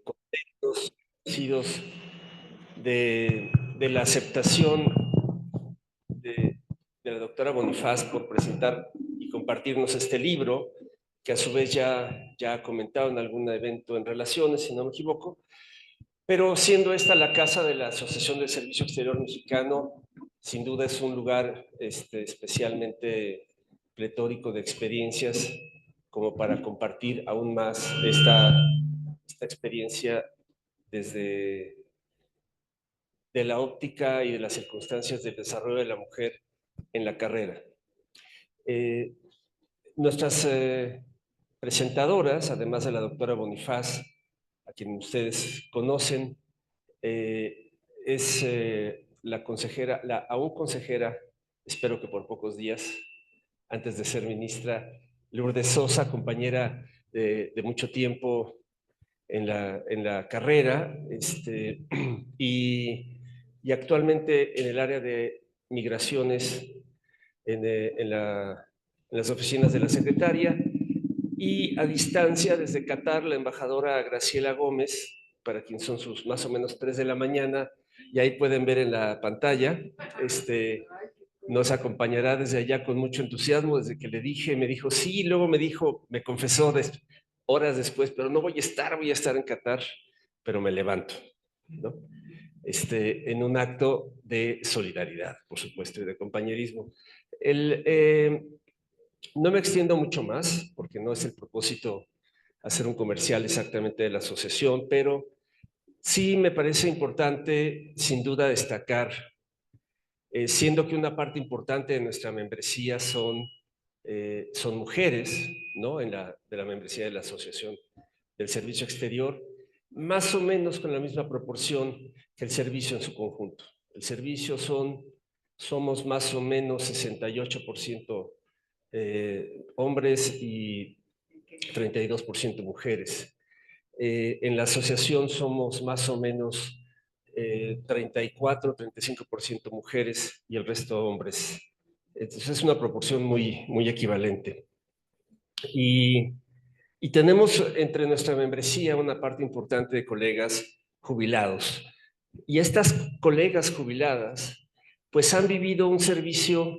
contentos, agradecidos de la aceptación de la doctora Bonifaz por presentar y compartirnos este libro, que a su vez ya ha comentado en algún evento en Relaciones, si no me equivoco, pero siendo esta la casa de la Asociación del Servicio Exterior Mexicano, sin duda es un lugar especialmente pletórico de experiencias como para compartir aún más esta experiencia desde de la óptica y de las circunstancias del desarrollo de la mujer en la carrera. Eh, nuestras presentadoras, además de la doctora Bonifaz, a quien ustedes conocen, es la consejera, la aún consejera, espero que por pocos días, antes de ser ministra, Lourdes Sosa, compañera de mucho tiempo en la carrera, y actualmente en el área de migraciones en las oficinas de la secretaria, y a distancia desde Qatar la embajadora Graciela Gómez, para quien son sus más o menos 3 de la mañana, y ahí pueden ver en la pantalla, nos acompañará desde allá con mucho entusiasmo. Desde que le dije, me dijo sí, luego me dijo, me confesó horas después, pero no voy a estar en Qatar, pero me levanto, ¿no? En un acto de solidaridad, por supuesto, y de compañerismo. No me extiendo mucho más, porque no es el propósito hacer un comercial exactamente de la asociación, pero sí me parece importante, sin duda, destacar, siendo que una parte importante de nuestra membresía son mujeres, ¿no? De la membresía de la Asociación del Servicio Exterior, más o menos con la misma proporción que el servicio en su conjunto. El servicio somos más o menos 68% hombres y 32% mujeres. En la asociación somos más o menos 34-35% mujeres y el resto hombres. Entonces es una proporción muy equivalente. Y, y tenemos entre nuestra membresía una parte importante de colegas jubilados. Y estas colegas jubiladas pues han vivido un servicio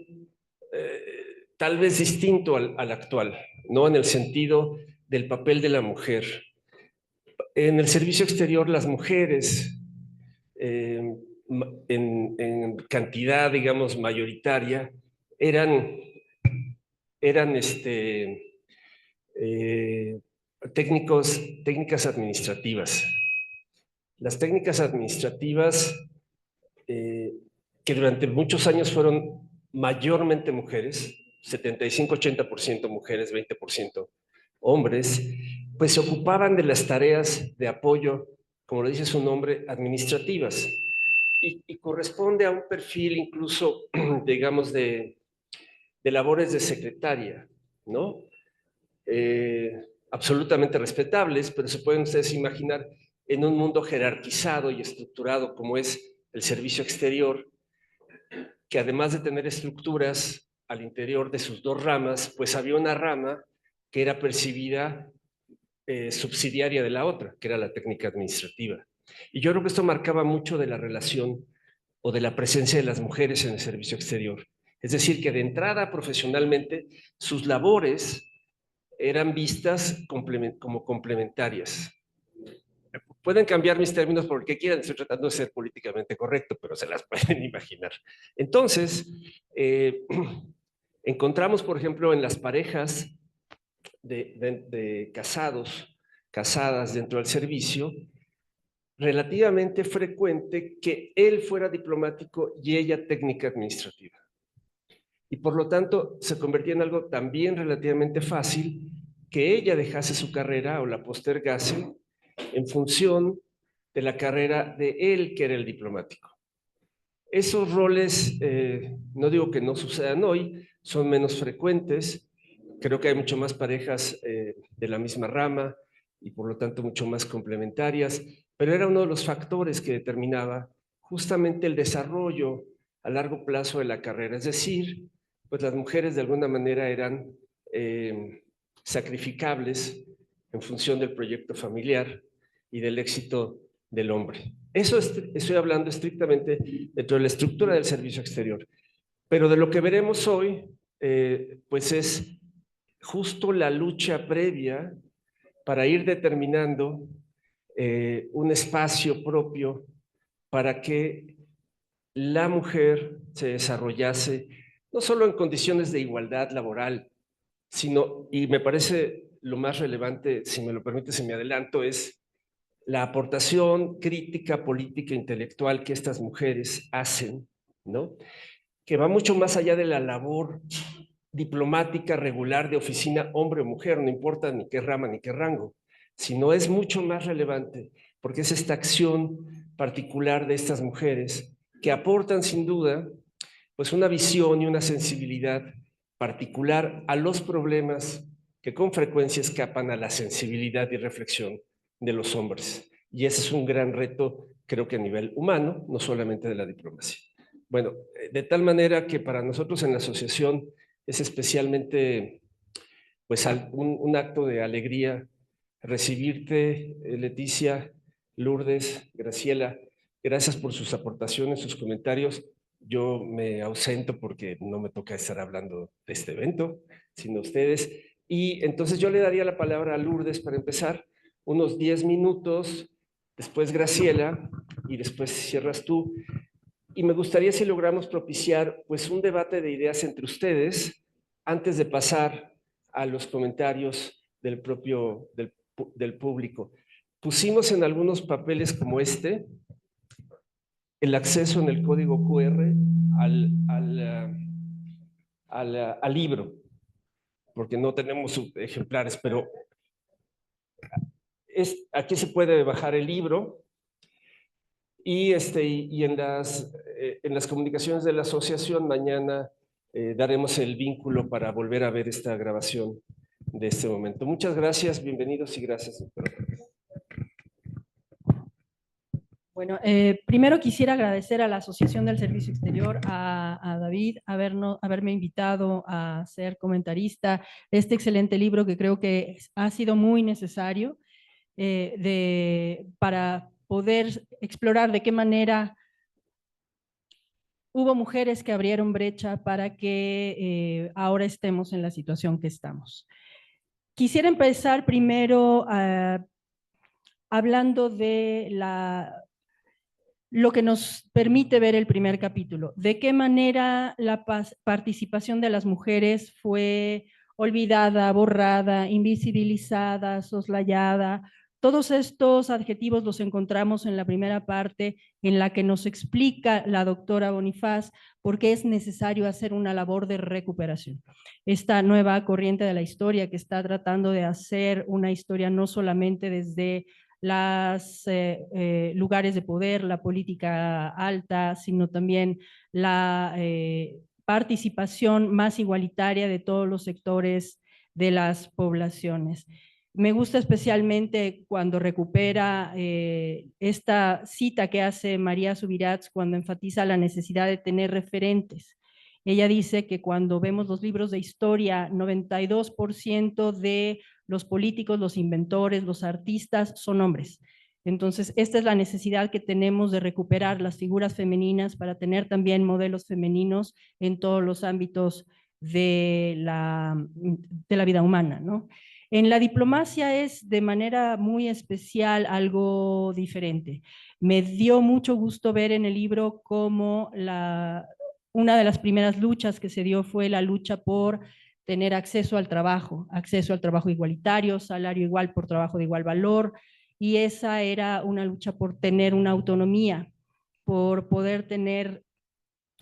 tal vez distinto al actual, ¿no? En el sentido del papel de la mujer. En el servicio exterior, las mujeres, eh, en cantidad, digamos, mayoritaria, eran, eran técnicas administrativas. Las técnicas administrativas, eh, que durante muchos años fueron mayormente mujeres, 75-80% mujeres, 20% hombres, pues se ocupaban de las tareas de apoyo, como lo dice su nombre, administrativas. Y corresponde a un perfil incluso, digamos, de labores de secretaria, ¿no? Absolutamente respetables, pero se pueden ustedes imaginar en un mundo jerarquizado y estructurado como es el servicio exterior, que además de tener estructuras al interior de sus dos ramas, pues había una rama que era percibida subsidiaria de la otra, que era la técnica administrativa. Y yo creo que esto marcaba mucho de la relación o de la presencia de las mujeres en el servicio exterior. Es decir, que de entrada profesionalmente sus labores eran vistas como complementarias. Pueden cambiar mis términos porque quieran, estoy tratando de ser políticamente correcto, pero se las pueden imaginar. Entonces, encontramos, por ejemplo, en las parejas de casados, casadas dentro del servicio, relativamente frecuente que él fuera diplomático y ella técnica administrativa. Y por lo tanto se convertía en algo también relativamente fácil que ella dejase su carrera o la postergase en función de la carrera de él, que era el diplomático. Esos roles, no digo que no sucedan hoy, son menos frecuentes. Creo que hay mucho más parejas de la misma rama y por lo tanto mucho más complementarias, pero era uno de los factores que determinaba justamente el desarrollo a largo plazo de la carrera. Es decir, pues las mujeres de alguna manera eran sacrificables en función del proyecto familiar y del éxito del hombre. Eso estoy hablando estrictamente dentro de la estructura del servicio exterior. Pero de lo que veremos hoy, pues es justo la lucha previa para ir determinando un espacio propio para que la mujer se desarrollase no solo en condiciones de igualdad laboral, sino, y me parece lo más relevante, si me lo permite, si me adelanto, es la aportación crítica, política, intelectual que estas mujeres hacen, ¿no? Que va mucho más allá de la labor diplomática regular de oficina, hombre o mujer, no importa ni qué rama ni qué rango, sino es mucho más relevante porque es esta acción particular de estas mujeres que aportan sin duda pues una visión y una sensibilidad particular a los problemas que con frecuencia escapan a la sensibilidad y reflexión de los hombres. Y ese es un gran reto, creo que a nivel humano, no solamente de la diplomacia. Bueno, de tal manera que para nosotros en la asociación es especialmente pues un acto de alegría recibirte, Leticia, Lourdes, Graciela. Gracias por sus aportaciones, sus comentarios. Yo me ausento porque no me toca estar hablando de este evento, sino ustedes. Y entonces yo le daría la palabra a Lourdes para empezar, unos 10 minutos, después Graciela y después cierras tú. Y me gustaría si logramos propiciar pues un debate de ideas entre ustedes antes de pasar a los comentarios del público. Pusimos en algunos papeles como este el acceso en el código QR al libro, porque no tenemos ejemplares, pero aquí se puede bajar el libro. Y en las comunicaciones de la asociación mañana daremos el vínculo para volver a ver esta grabación de este momento. Muchas gracias, bienvenidos y gracias, doctora. Bueno, primero quisiera agradecer a la Asociación del Servicio Exterior, a David, haberme invitado a ser comentarista de este excelente libro que creo que ha sido muy necesario para poder explorar de qué manera hubo mujeres que abrieron brecha para que ahora estemos en la situación que estamos. Quisiera empezar primero hablando de lo que nos permite ver el primer capítulo. De qué manera la participación de las mujeres fue olvidada, borrada, invisibilizada, soslayada. Todos estos adjetivos los encontramos en la primera parte en la que nos explica la doctora Bonifaz por qué es necesario hacer una labor de recuperación. Esta nueva corriente de la historia que está tratando de hacer una historia no solamente desde los lugares de poder, la política alta, sino también la participación más igualitaria de todos los sectores de las poblaciones. Me gusta especialmente cuando recupera esta cita que hace María Subirats cuando enfatiza la necesidad de tener referentes. Ella dice que cuando vemos los libros de historia, 92% de los políticos, los inventores, los artistas son hombres. Entonces, esta es la necesidad que tenemos de recuperar las figuras femeninas para tener también modelos femeninos en todos los ámbitos de la vida humana, ¿no? En la diplomacia es de manera muy especial algo diferente. Me dio mucho gusto ver en el libro cómo una de las primeras luchas que se dio fue la lucha por tener acceso al trabajo igualitario, salario igual por trabajo de igual valor, y esa era una lucha por tener una autonomía, por poder tener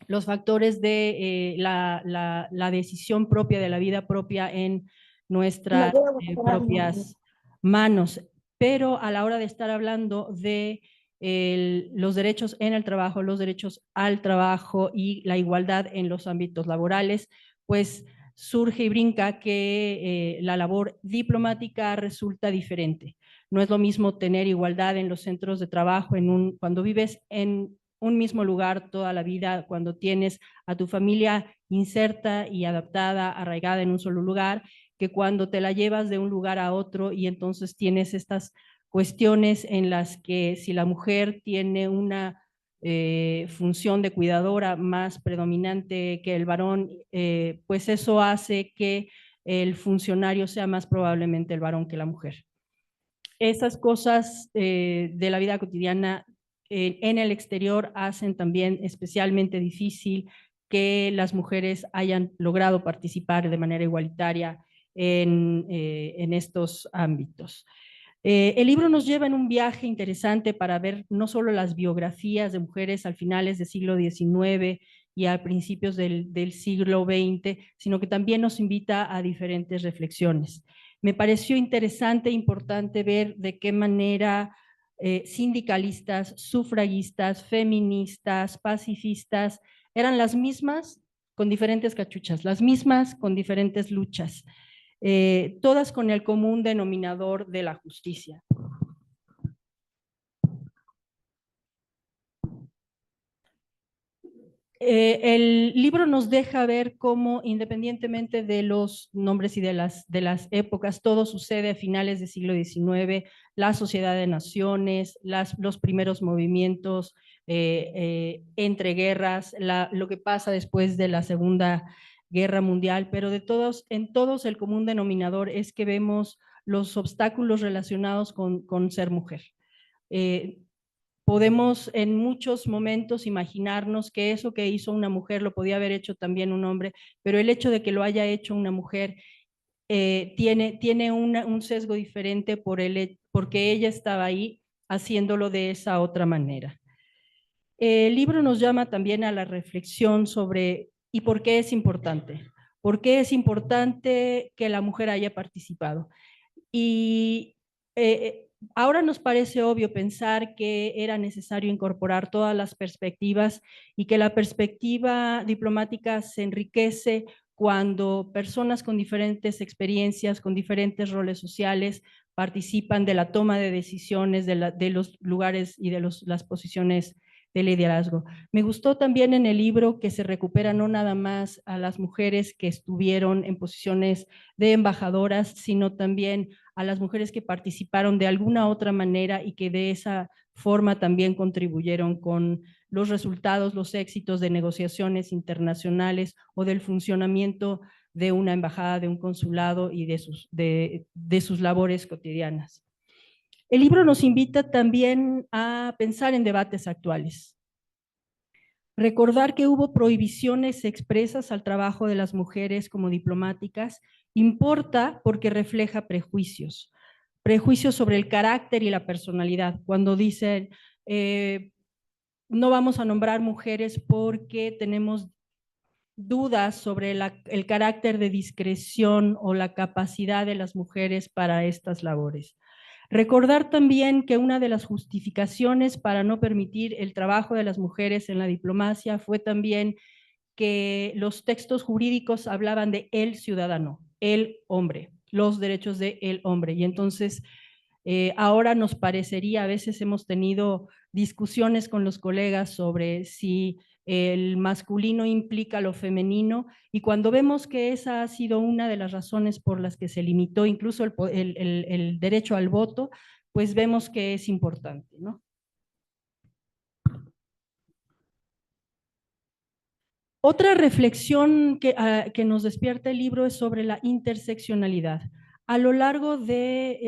los factores de la decisión propia, de la vida propia en nuestras propias manos. Pero a la hora de estar hablando de los derechos en el trabajo, los derechos al trabajo y la igualdad en los ámbitos laborales, pues surge y brinca que la labor diplomática resulta diferente. No es lo mismo tener igualdad en los centros de trabajo cuando vives en un mismo lugar toda la vida, cuando tienes a tu familia inserta y adaptada, arraigada en un solo lugar, que cuando te la llevas de un lugar a otro y entonces tienes estas cuestiones en las que si la mujer tiene una función de cuidadora más predominante que el varón, pues eso hace que el funcionario sea más probablemente el varón que la mujer. Esas cosas de la vida cotidiana en el exterior hacen también especialmente difícil que las mujeres hayan logrado participar de manera igualitaria en estos ámbitos. El libro nos lleva en un viaje interesante para ver no solo las biografías de mujeres al finales del siglo XIX y a principios del siglo XX, sino que también nos invita a diferentes reflexiones. Me pareció interesante e importante ver de qué manera sindicalistas, sufragistas, feministas, pacifistas, eran las mismas con diferentes cachuchas, las mismas con diferentes luchas. Todas con el común denominador de la justicia. El libro nos deja ver cómo, independientemente de los nombres y de las épocas, todo sucede a finales del siglo XIX, la Sociedad de Naciones, los primeros movimientos entre guerras, lo que pasa después de la Segunda Guerra Mundial, pero en todos el común denominador es que vemos los obstáculos relacionados con ser mujer. Podemos en muchos momentos imaginarnos que eso que hizo una mujer lo podía haber hecho también un hombre, pero el hecho de que lo haya hecho una mujer tiene un sesgo diferente porque ella estaba ahí haciéndolo de esa otra manera. El libro nos llama también a la reflexión sobre ¿y por qué es importante? ¿Por qué es importante que la mujer haya participado? Y ahora nos parece obvio pensar que era necesario incorporar todas las perspectivas y que la perspectiva diplomática se enriquece cuando personas con diferentes experiencias, con diferentes roles sociales, participan de la toma de decisiones de los lugares y de las posiciones de liderazgo. Me gustó también en el libro que se recupera no nada más a las mujeres que estuvieron en posiciones de embajadoras, sino también a las mujeres que participaron de alguna otra manera y que de esa forma también contribuyeron con los resultados, los éxitos de negociaciones internacionales o del funcionamiento de una embajada, de un consulado y de sus labores cotidianas. El libro nos invita también a pensar en debates actuales. Recordar que hubo prohibiciones expresas al trabajo de las mujeres como diplomáticas importa porque refleja prejuicios sobre el carácter y la personalidad. Cuando dicen, no vamos a nombrar mujeres porque tenemos dudas sobre el carácter de discreción o la capacidad de las mujeres para estas labores. Recordar también que una de las justificaciones para no permitir el trabajo de las mujeres en la diplomacia fue también que los textos jurídicos hablaban de el ciudadano, el hombre, los derechos de el hombre. Y entonces ahora nos parecería, a veces hemos tenido discusiones con los colegas sobre si el masculino implica lo femenino, y cuando vemos que esa ha sido una de las razones por las que se limitó incluso el derecho al voto, pues vemos que es importante, ¿no? Otra reflexión que nos despierta el libro es sobre la interseccionalidad. A lo largo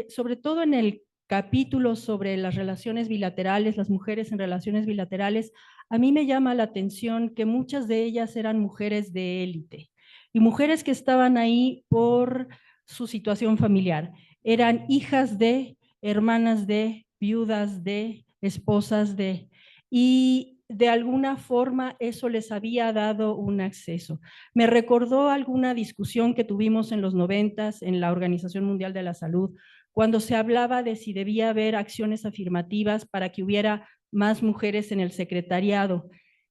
sobre todo en el capítulo sobre las relaciones bilaterales, las mujeres en relaciones bilaterales, a mí me llama la atención que muchas de ellas eran mujeres de élite y mujeres que estaban ahí por su situación familiar. Eran hijas de, hermanas de, viudas de, esposas de, y de alguna forma eso les había dado un acceso. Me recordó alguna discusión que tuvimos en los 90s en la Organización Mundial de la Salud, cuando se hablaba de si debía haber acciones afirmativas para que hubiera más mujeres en el secretariado.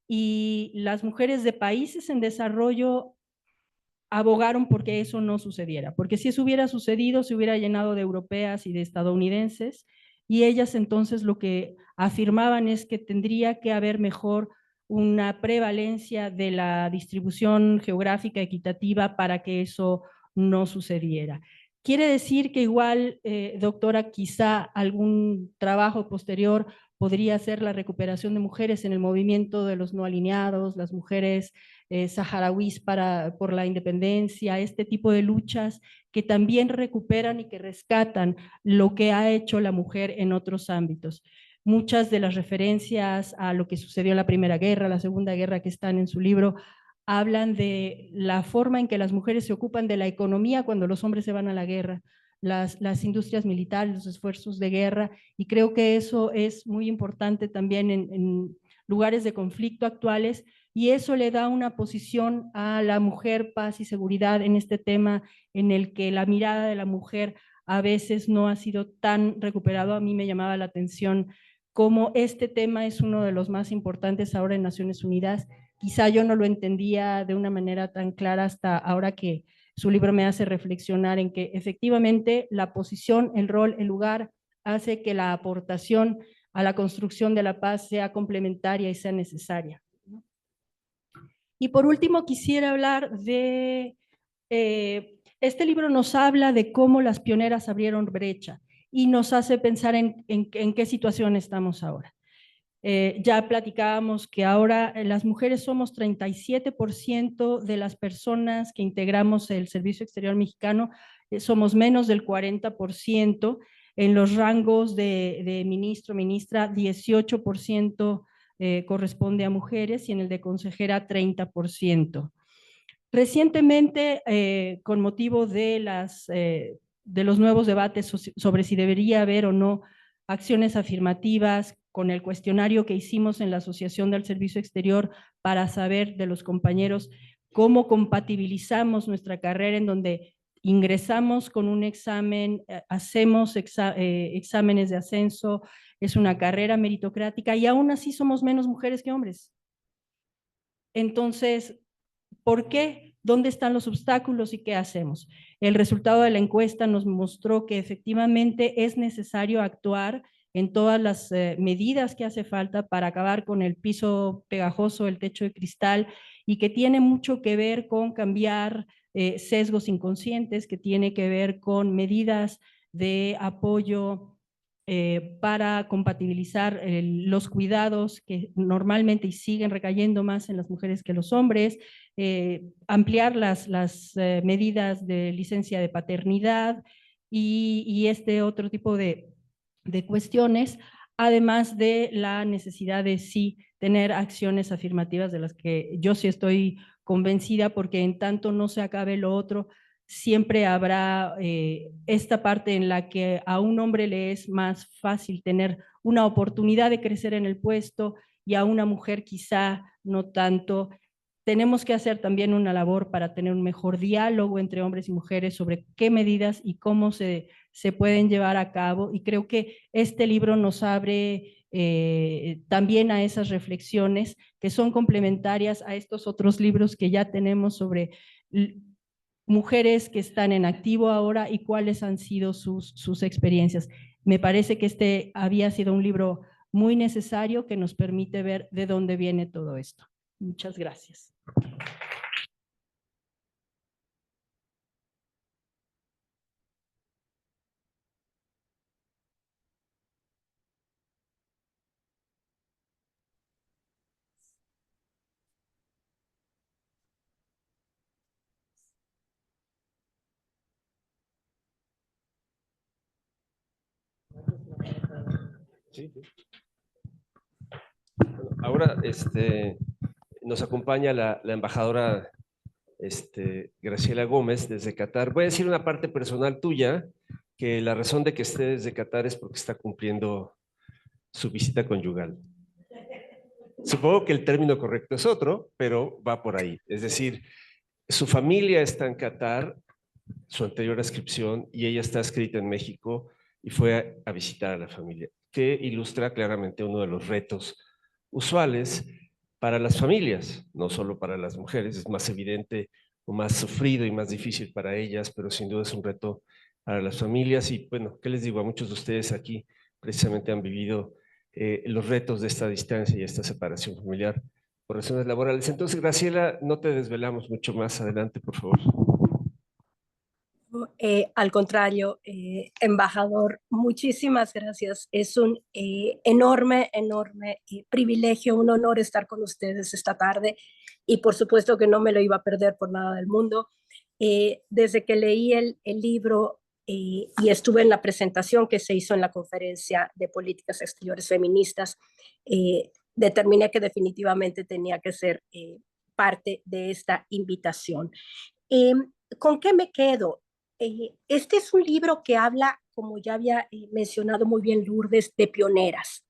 Y las mujeres de países en desarrollo abogaron porque eso no sucediera, porque si eso hubiera sucedido, se hubiera llenado de europeas y de estadounidenses, y ellas entonces lo que afirmaban es que tendría que haber mejor una prevalencia de la distribución geográfica equitativa para que eso no sucediera. Quiere decir que igual, doctora, quizá algún trabajo posterior podría ser la recuperación de mujeres en el movimiento de los no alineados, las mujeres saharauis por la independencia, este tipo de luchas que también recuperan y que rescatan lo que ha hecho la mujer en otros ámbitos. Muchas de las referencias a lo que sucedió en la Primera Guerra, la Segunda Guerra que están en su libro, hablan de la forma en que las mujeres se ocupan de la economía cuando los hombres se van a la guerra, las industrias militares, los esfuerzos de guerra, y creo que eso es muy importante también en lugares de conflicto actuales, y eso le da una posición a la mujer, paz y seguridad en este tema en el que la mirada de la mujer a veces no ha sido tan recuperado. A mí me llamaba la atención cómo este tema es uno de los más importantes ahora en Naciones Unidas. Quizá yo no lo entendía de una manera tan clara hasta ahora que su libro me hace reflexionar en que efectivamente la posición, el rol, el lugar hace que la aportación a la construcción de la paz sea complementaria y sea necesaria. Y por último quisiera hablar de, este libro nos habla de cómo las pioneras abrieron brecha y nos hace pensar en qué situación estamos ahora. Ya platicábamos que ahora las mujeres somos 37% de las personas que integramos el Servicio Exterior Mexicano, somos menos del 40%, en los rangos de ministro, ministra, 18% corresponde a mujeres y en el de consejera 30%. Recientemente, con motivo de los nuevos debates sobre si debería haber o no acciones afirmativas, con el cuestionario que hicimos en la Asociación del Servicio Exterior para saber de los compañeros cómo compatibilizamos nuestra carrera, en donde ingresamos con un examen, hacemos exámenes de ascenso, es una carrera meritocrática y aún así somos menos mujeres que hombres. Entonces, ¿por qué? ¿Dónde están los obstáculos y qué hacemos? El resultado de la encuesta nos mostró que efectivamente es necesario actuar en todas las medidas que hace falta para acabar con el piso pegajoso, el techo de cristal, y que tiene mucho que ver con cambiar sesgos inconscientes, que tiene que ver con medidas de apoyo para compatibilizar los cuidados que normalmente y siguen recayendo más en las mujeres que los hombres, ampliar las medidas de licencia de paternidad y este otro tipo de cuestiones, además de la necesidad de sí tener acciones afirmativas de las que yo sí estoy convencida, porque en tanto no se acabe lo otro, siempre habrá esta parte en la que a un hombre le es más fácil tener una oportunidad de crecer en el puesto y a una mujer quizá no tanto. Tenemos que hacer también una labor para tener un mejor diálogo entre hombres y mujeres sobre qué medidas y cómo se pueden llevar a cabo. Y creo que este libro nos abre también a esas reflexiones que son complementarias a estos otros libros que ya tenemos sobre mujeres que están en activo ahora y cuáles han sido sus experiencias. Me parece que este había sido un libro muy necesario que nos permite ver de dónde viene todo esto. Muchas gracias. Sí. Ahora nos acompaña la embajadora Graciela Gómez desde Qatar. Voy a decir una parte personal tuya, que la razón de que esté desde Qatar es porque está cumpliendo su visita conyugal. Supongo que el término correcto es otro, pero va por ahí. Es decir, su familia está en Qatar, su anterior inscripción, y ella está escrita en México y fue a visitar a la familia, que ilustra claramente uno de los retos usuales para las familias, no solo para las mujeres. Es más evidente o más sufrido y más difícil para ellas, pero sin duda es un reto para las familias. Y bueno, ¿qué les digo? A muchos de ustedes aquí precisamente han vivido los retos de esta distancia y esta separación familiar por razones laborales. Entonces, Graciela, no te desvelamos mucho más. Adelante, por favor. Al contrario, embajador, muchísimas gracias. Es un enorme, enorme privilegio, un honor estar con ustedes esta tarde y por supuesto que no me lo iba a perder por nada del mundo. Desde que leí el libro y estuve en la presentación que se hizo en la conferencia de políticas exteriores feministas, determiné que definitivamente tenía que ser parte de esta invitación. ¿Con qué me quedo? Este es un libro que habla, como ya había mencionado muy bien Lourdes, de pioneras.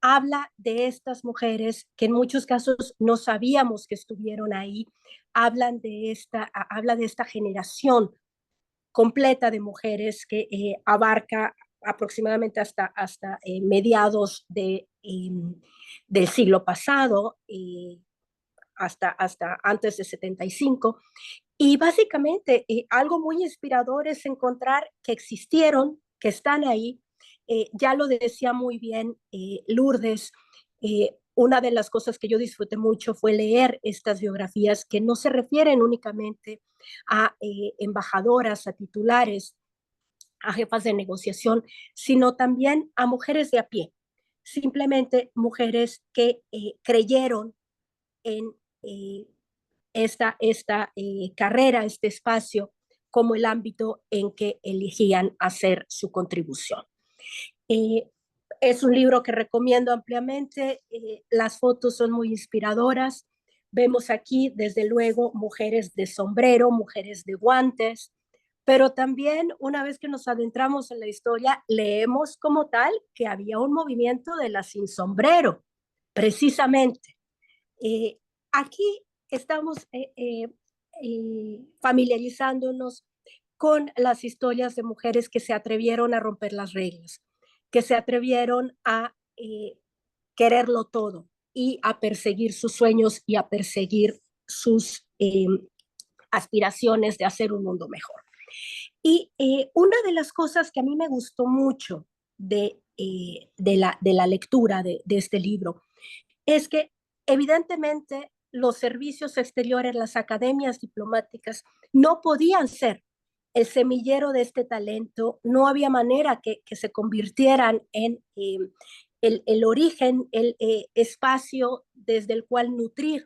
Habla de estas mujeres que en muchos casos no sabíamos que estuvieron ahí. Habla de esta generación completa de mujeres que abarca aproximadamente hasta mediados del siglo pasado, hasta antes de 75. Y básicamente algo muy inspirador es encontrar que existieron, que están ahí. Ya lo decía muy bien Lourdes, una de las cosas que yo disfruté mucho fue leer estas biografías que no se refieren únicamente a embajadoras, a titulares, a jefas de negociación, sino también a mujeres de a pie, simplemente mujeres que creyeron en esta carrera, este espacio, como el ámbito en que elegían hacer su contribución. Es un libro que recomiendo ampliamente, las fotos son muy inspiradoras, vemos aquí desde luego mujeres de sombrero, mujeres de guantes, pero también una vez que nos adentramos en la historia, leemos como tal que había un movimiento de las sin sombrero, precisamente. Aquí estamos familiarizándonos con las historias de mujeres que se atrevieron a romper las reglas, que se atrevieron a quererlo todo y a perseguir sus sueños y a perseguir sus aspiraciones de hacer un mundo mejor. Y una de las cosas que a mí me gustó mucho de la lectura de este libro es que evidentemente los servicios exteriores, las academias diplomáticas no podían ser el semillero de este talento, no había manera que se convirtieran en el origen, el espacio desde el cual nutrir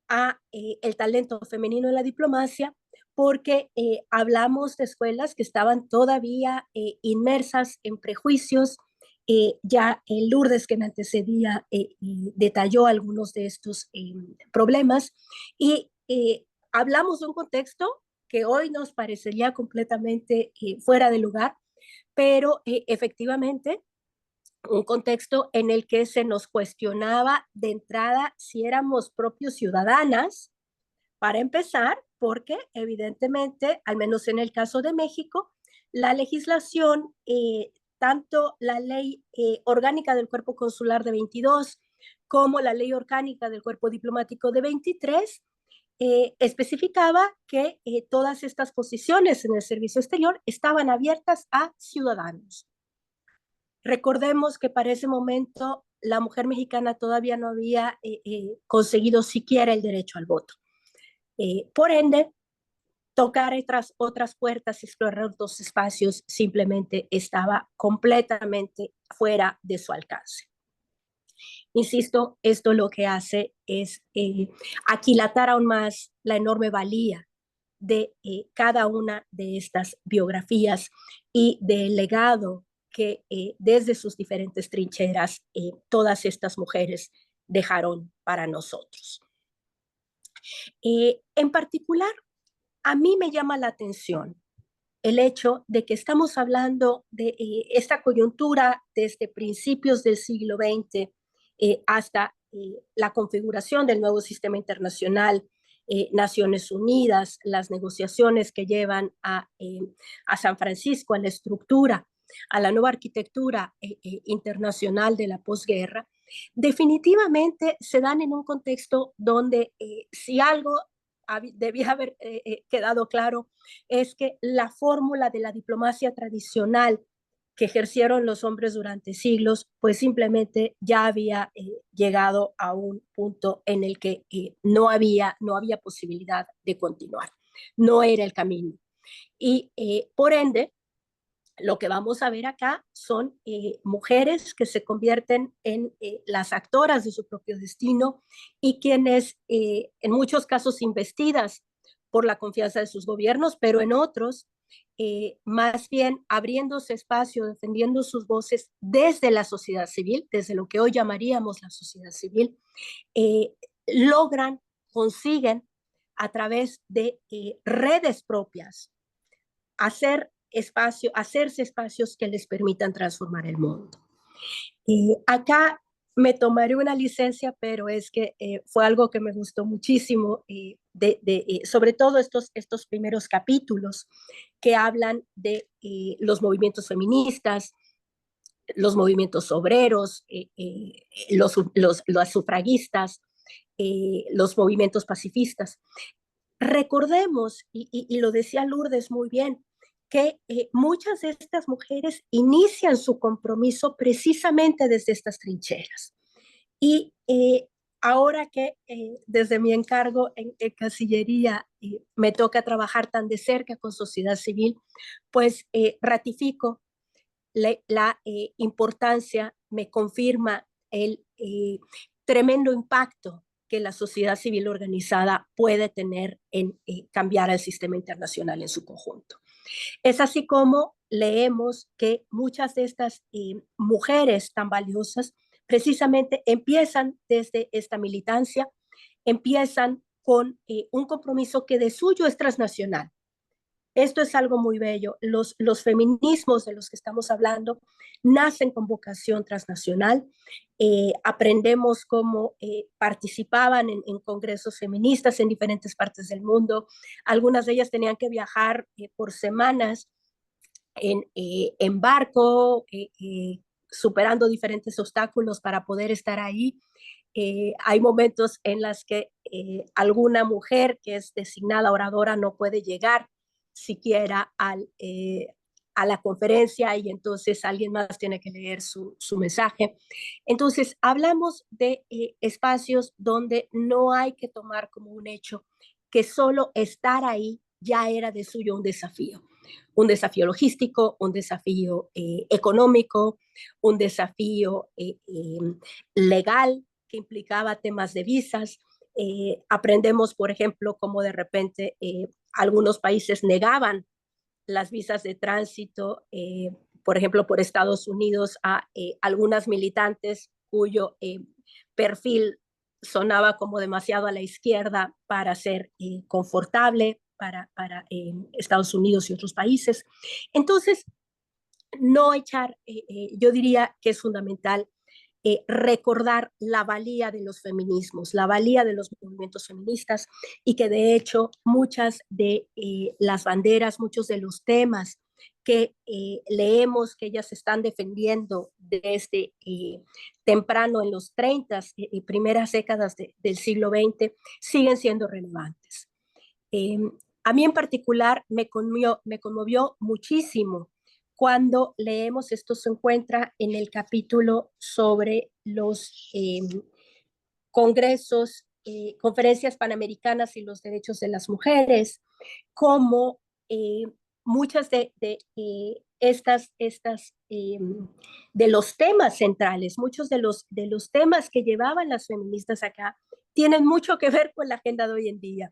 a el talento femenino en la diplomacia, porque hablamos de escuelas que estaban todavía inmersas en prejuicios. Ya Lourdes, que me antecedía, detalló algunos de estos problemas y hablamos de un contexto que hoy nos parecería completamente fuera de lugar, pero efectivamente un contexto en el que se nos cuestionaba de entrada si éramos propios ciudadanas, para empezar, porque evidentemente, al menos en el caso de México, la legislación, tanto la ley orgánica del cuerpo consular de 22 como la ley orgánica del cuerpo diplomático de 23, especificaba que todas estas posiciones en el servicio exterior estaban abiertas a ciudadanos. Recordemos que para ese momento la mujer mexicana todavía no había conseguido siquiera el derecho al voto. Por ende, tocar otras puertas y explorar otros espacios simplemente estaba completamente fuera de su alcance. Insisto, esto lo que hace es aquilatar aún más la enorme valía de cada una de estas biografías y del legado que desde sus diferentes trincheras todas estas mujeres dejaron para nosotros. En particular, a mí me llama la atención el hecho de que estamos hablando de esta coyuntura desde principios del siglo XX hasta la configuración del nuevo sistema internacional, Naciones Unidas, las negociaciones que llevan a San Francisco, a la estructura, a la nueva arquitectura internacional de la posguerra, definitivamente se dan en un contexto donde si algo debía haber quedado claro es que la fórmula de la diplomacia tradicional que ejercieron los hombres durante siglos, pues simplemente ya había llegado a un punto en el que no había posibilidad de continuar. No era el camino. Y por ende, lo que vamos a ver acá son mujeres que se convierten en las actoras de su propio destino y quienes en muchos casos investidas por la confianza de sus gobiernos, pero en otros más bien abriéndose espacio, defendiendo sus voces desde la sociedad civil, desde lo que hoy llamaríamos la sociedad civil, logran, consiguen a través de redes propias hacerse espacios que les permitan transformar el mundo. Acá me tomaré una licencia, pero es que fue algo que me gustó muchísimo, sobre todo estos primeros capítulos que hablan de los movimientos feministas, los movimientos obreros, las sufragistas, los movimientos pacifistas. Recordemos, y lo decía Lourdes muy bien, que muchas de estas mujeres inician su compromiso precisamente desde estas trincheras. Y ahora que desde mi encargo en Cancillería me toca trabajar tan de cerca con sociedad civil, pues ratifico la importancia, me confirma el tremendo impacto que la sociedad civil organizada puede tener en cambiar al sistema internacional en su conjunto. Es así como leemos que muchas de estas mujeres tan valiosas precisamente empiezan desde esta militancia, empiezan con un compromiso que de suyo es transnacional. Esto es algo muy bello. Los feminismos de los que estamos hablando nacen con vocación transnacional. Aprendemos cómo participaban en congresos feministas en diferentes partes del mundo. Algunas de ellas tenían que viajar por semanas en barco, superando diferentes obstáculos para poder estar ahí. Hay momentos en los que alguna mujer que es designada oradora no puede llegar siquiera a la conferencia y entonces alguien más tiene que leer su mensaje. Entonces, hablamos de espacios donde no hay que tomar como un hecho que solo estar ahí ya era de suyo un desafío logístico, un desafío económico, un desafío legal que implicaba temas de visas. Aprendemos, por ejemplo, cómo de repente algunos países negaban las visas de tránsito, por ejemplo, por Estados Unidos a algunas militantes cuyo perfil sonaba como demasiado a la izquierda para ser confortable para Estados Unidos y otros países. Entonces, no echar, yo diría que es fundamental recordar la valía de los feminismos, la valía de los movimientos feministas y que de hecho muchas de las banderas, muchos de los temas que leemos que ellas están defendiendo desde temprano en los 30 y primeras décadas del siglo XX siguen siendo relevantes. A mí en particular me conmovió muchísimo cuando leemos, esto se encuentra en el capítulo sobre los congresos, conferencias panamericanas y los derechos de las mujeres, como muchas de de los temas centrales, muchos de los temas que llevaban las feministas acá, tienen mucho que ver con la agenda de hoy en día.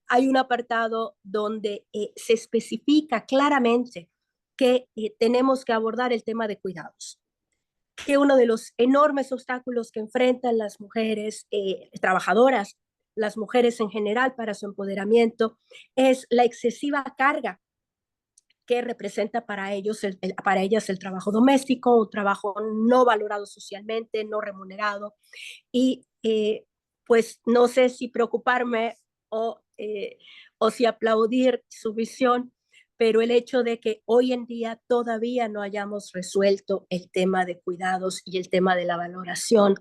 Hay un apartado donde se especifica claramente que tenemos que abordar el tema de cuidados, que uno de los enormes obstáculos que enfrentan las mujeres trabajadoras, las mujeres en general para su empoderamiento, es la excesiva carga que representa para ellas el trabajo doméstico, un trabajo no valorado socialmente, no remunerado, y pues no sé si preocuparme o si aplaudir su visión, pero el hecho de que hoy en día todavía no hayamos resuelto el tema de cuidados y el tema de la valoración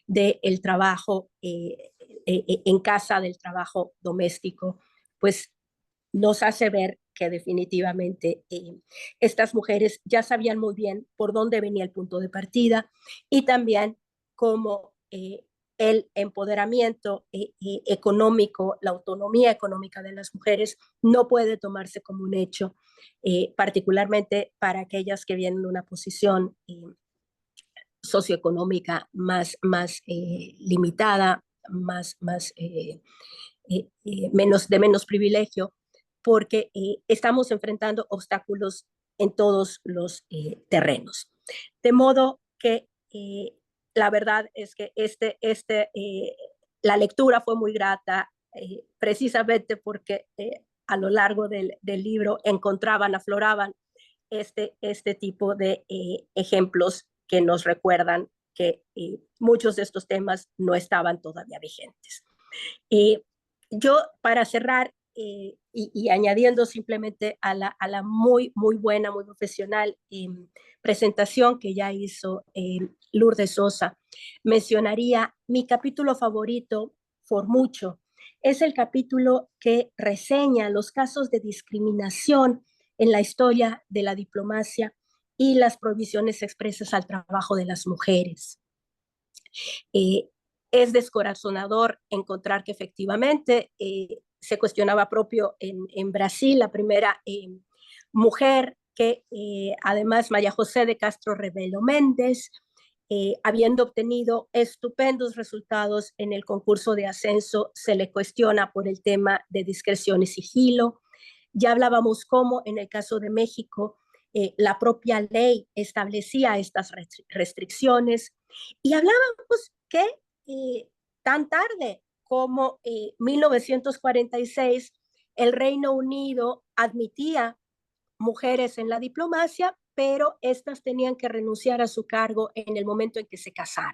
del trabajo en casa, del trabajo doméstico, pues nos hace ver que definitivamente estas mujeres ya sabían muy bien por dónde venía el punto de partida y también cómo el empoderamiento económico, la autonomía económica de las mujeres no puede tomarse como un hecho, particularmente para aquellas que vienen de una posición socioeconómica más limitada, de menos privilegio, porque estamos enfrentando obstáculos en todos los terrenos. De modo que la verdad es que la lectura fue muy grata, precisamente porque a lo largo del libro afloraban este tipo de ejemplos que nos recuerdan que muchos de estos temas no estaban todavía vigentes. Yo, para cerrar, y añadiendo simplemente a la muy buena, muy profesional presentación que ya hizo Lourdes Sosa, mencionaría mi capítulo favorito por mucho. Es el capítulo que reseña los casos de discriminación en la historia de la diplomacia y las prohibiciones expresas al trabajo de las mujeres. Es descorazonador encontrar que efectivamente se cuestionaba propio en Brasil la primera mujer que además María José de Castro Rebelo Méndez, habiendo obtenido estupendos resultados en el concurso de ascenso, se le cuestiona por el tema de discreción y sigilo. Ya hablábamos cómo en el caso de México la propia ley establecía estas restricciones y hablábamos que tan tarde como 1946 el Reino Unido admitía mujeres en la diplomacia, pero estas tenían que renunciar a su cargo en el momento en que se casaran.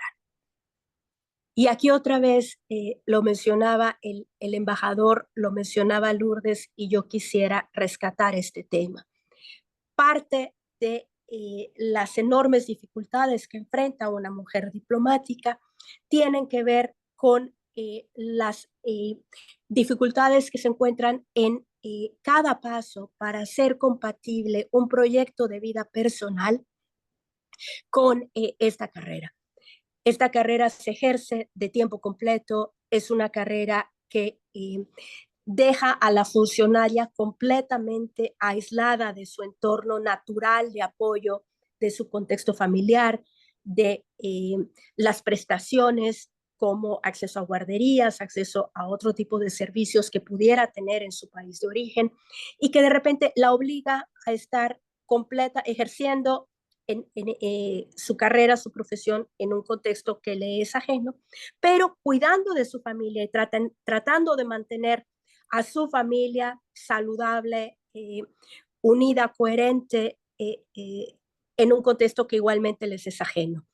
Y aquí otra vez lo mencionaba el embajador, lo mencionaba Lourdes, y yo quisiera rescatar este tema. Parte de las enormes dificultades que enfrenta una mujer diplomática tienen que ver con las dificultades que se encuentran en cada paso para hacer compatible un proyecto de vida personal con esta carrera. Esta carrera se ejerce de tiempo completo, es una carrera que deja a la funcionaria completamente aislada de su entorno natural de apoyo, de su contexto familiar, de las prestaciones como acceso a guarderías, acceso a otro tipo de servicios que pudiera tener en su país de origen y que de repente la obliga a estar ejerciendo su carrera, su profesión en un contexto que le es ajeno, pero cuidando de su familia y tratando de mantener a su familia saludable, unida, coherente, en un contexto que igualmente les es ajeno.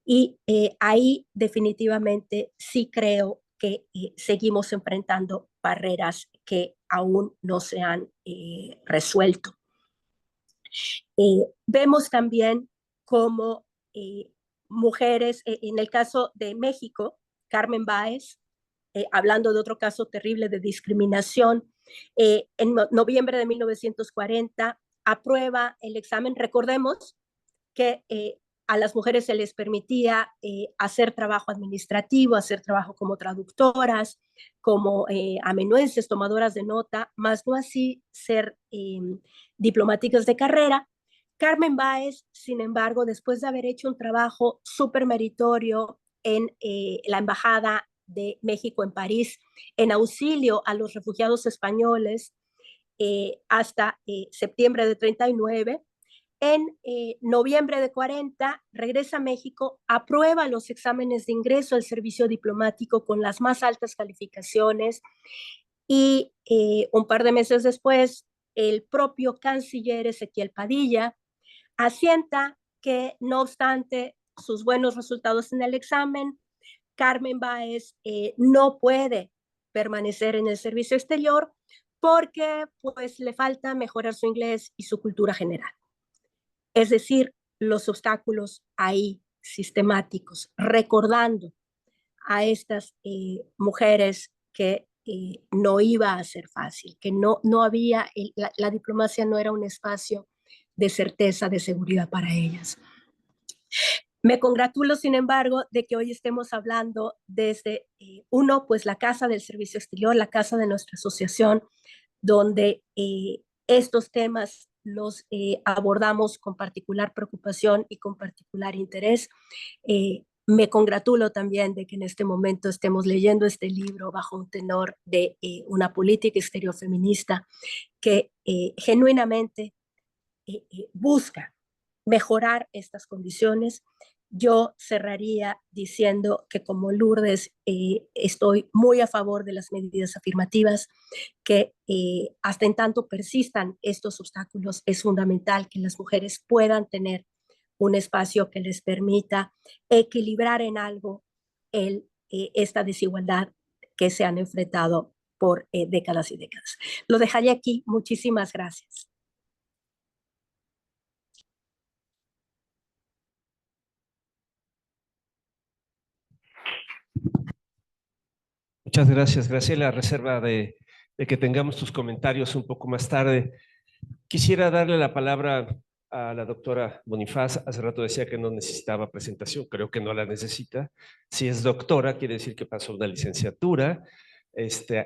Y ahí definitivamente sí creo que seguimos enfrentando barreras que aún no se han resuelto. Vemos también como mujeres, en el caso de México, Carmen Báez, hablando de otro caso terrible de discriminación, en noviembre de 1940 aprueba el examen. Recordemos que a las mujeres se les permitía hacer trabajo administrativo, hacer trabajo como traductoras, como amanuenses, tomadoras de nota, más no así ser diplomáticas de carrera. Carmen Báez, sin embargo, después de haber hecho un trabajo súper meritorio en la Embajada de México en París, en auxilio a los refugiados españoles, hasta septiembre de 39, en noviembre de 40 regresa a México, aprueba los exámenes de ingreso al servicio diplomático con las más altas calificaciones y un par de meses después el propio canciller Ezequiel Padilla asienta que no obstante sus buenos resultados en el examen, Carmen Báez no puede permanecer en el servicio exterior porque pues le falta mejorar su inglés y su cultura general. Es decir, los obstáculos ahí sistemáticos, recordando a estas mujeres que no iba a ser fácil, que no había, la diplomacia no era un espacio de certeza, de seguridad para ellas. Me congratulo, sin embargo, de que hoy estemos hablando desde, pues la Casa del Servicio Exterior, la casa de nuestra asociación, donde estos temas los abordamos con particular preocupación y con particular interés. Me congratulo también de que en este momento estemos leyendo este libro bajo un tenor de una política exterior feminista que genuinamente busca mejorar estas condiciones. Yo cerraría diciendo que como Lourdes estoy muy a favor de las medidas afirmativas, que hasta en tanto persistan estos obstáculos, es fundamental que las mujeres puedan tener un espacio que les permita equilibrar en algo esta desigualdad que se han enfrentado por décadas y décadas. Lo dejaré aquí. Muchísimas gracias. Muchas gracias, Graciela. A reserva de que tengamos tus comentarios un poco más tarde, quisiera darle la palabra a la doctora Bonifaz. Hace rato decía que no necesitaba presentación, creo que no la necesita. Si es doctora, quiere decir que pasó una licenciatura.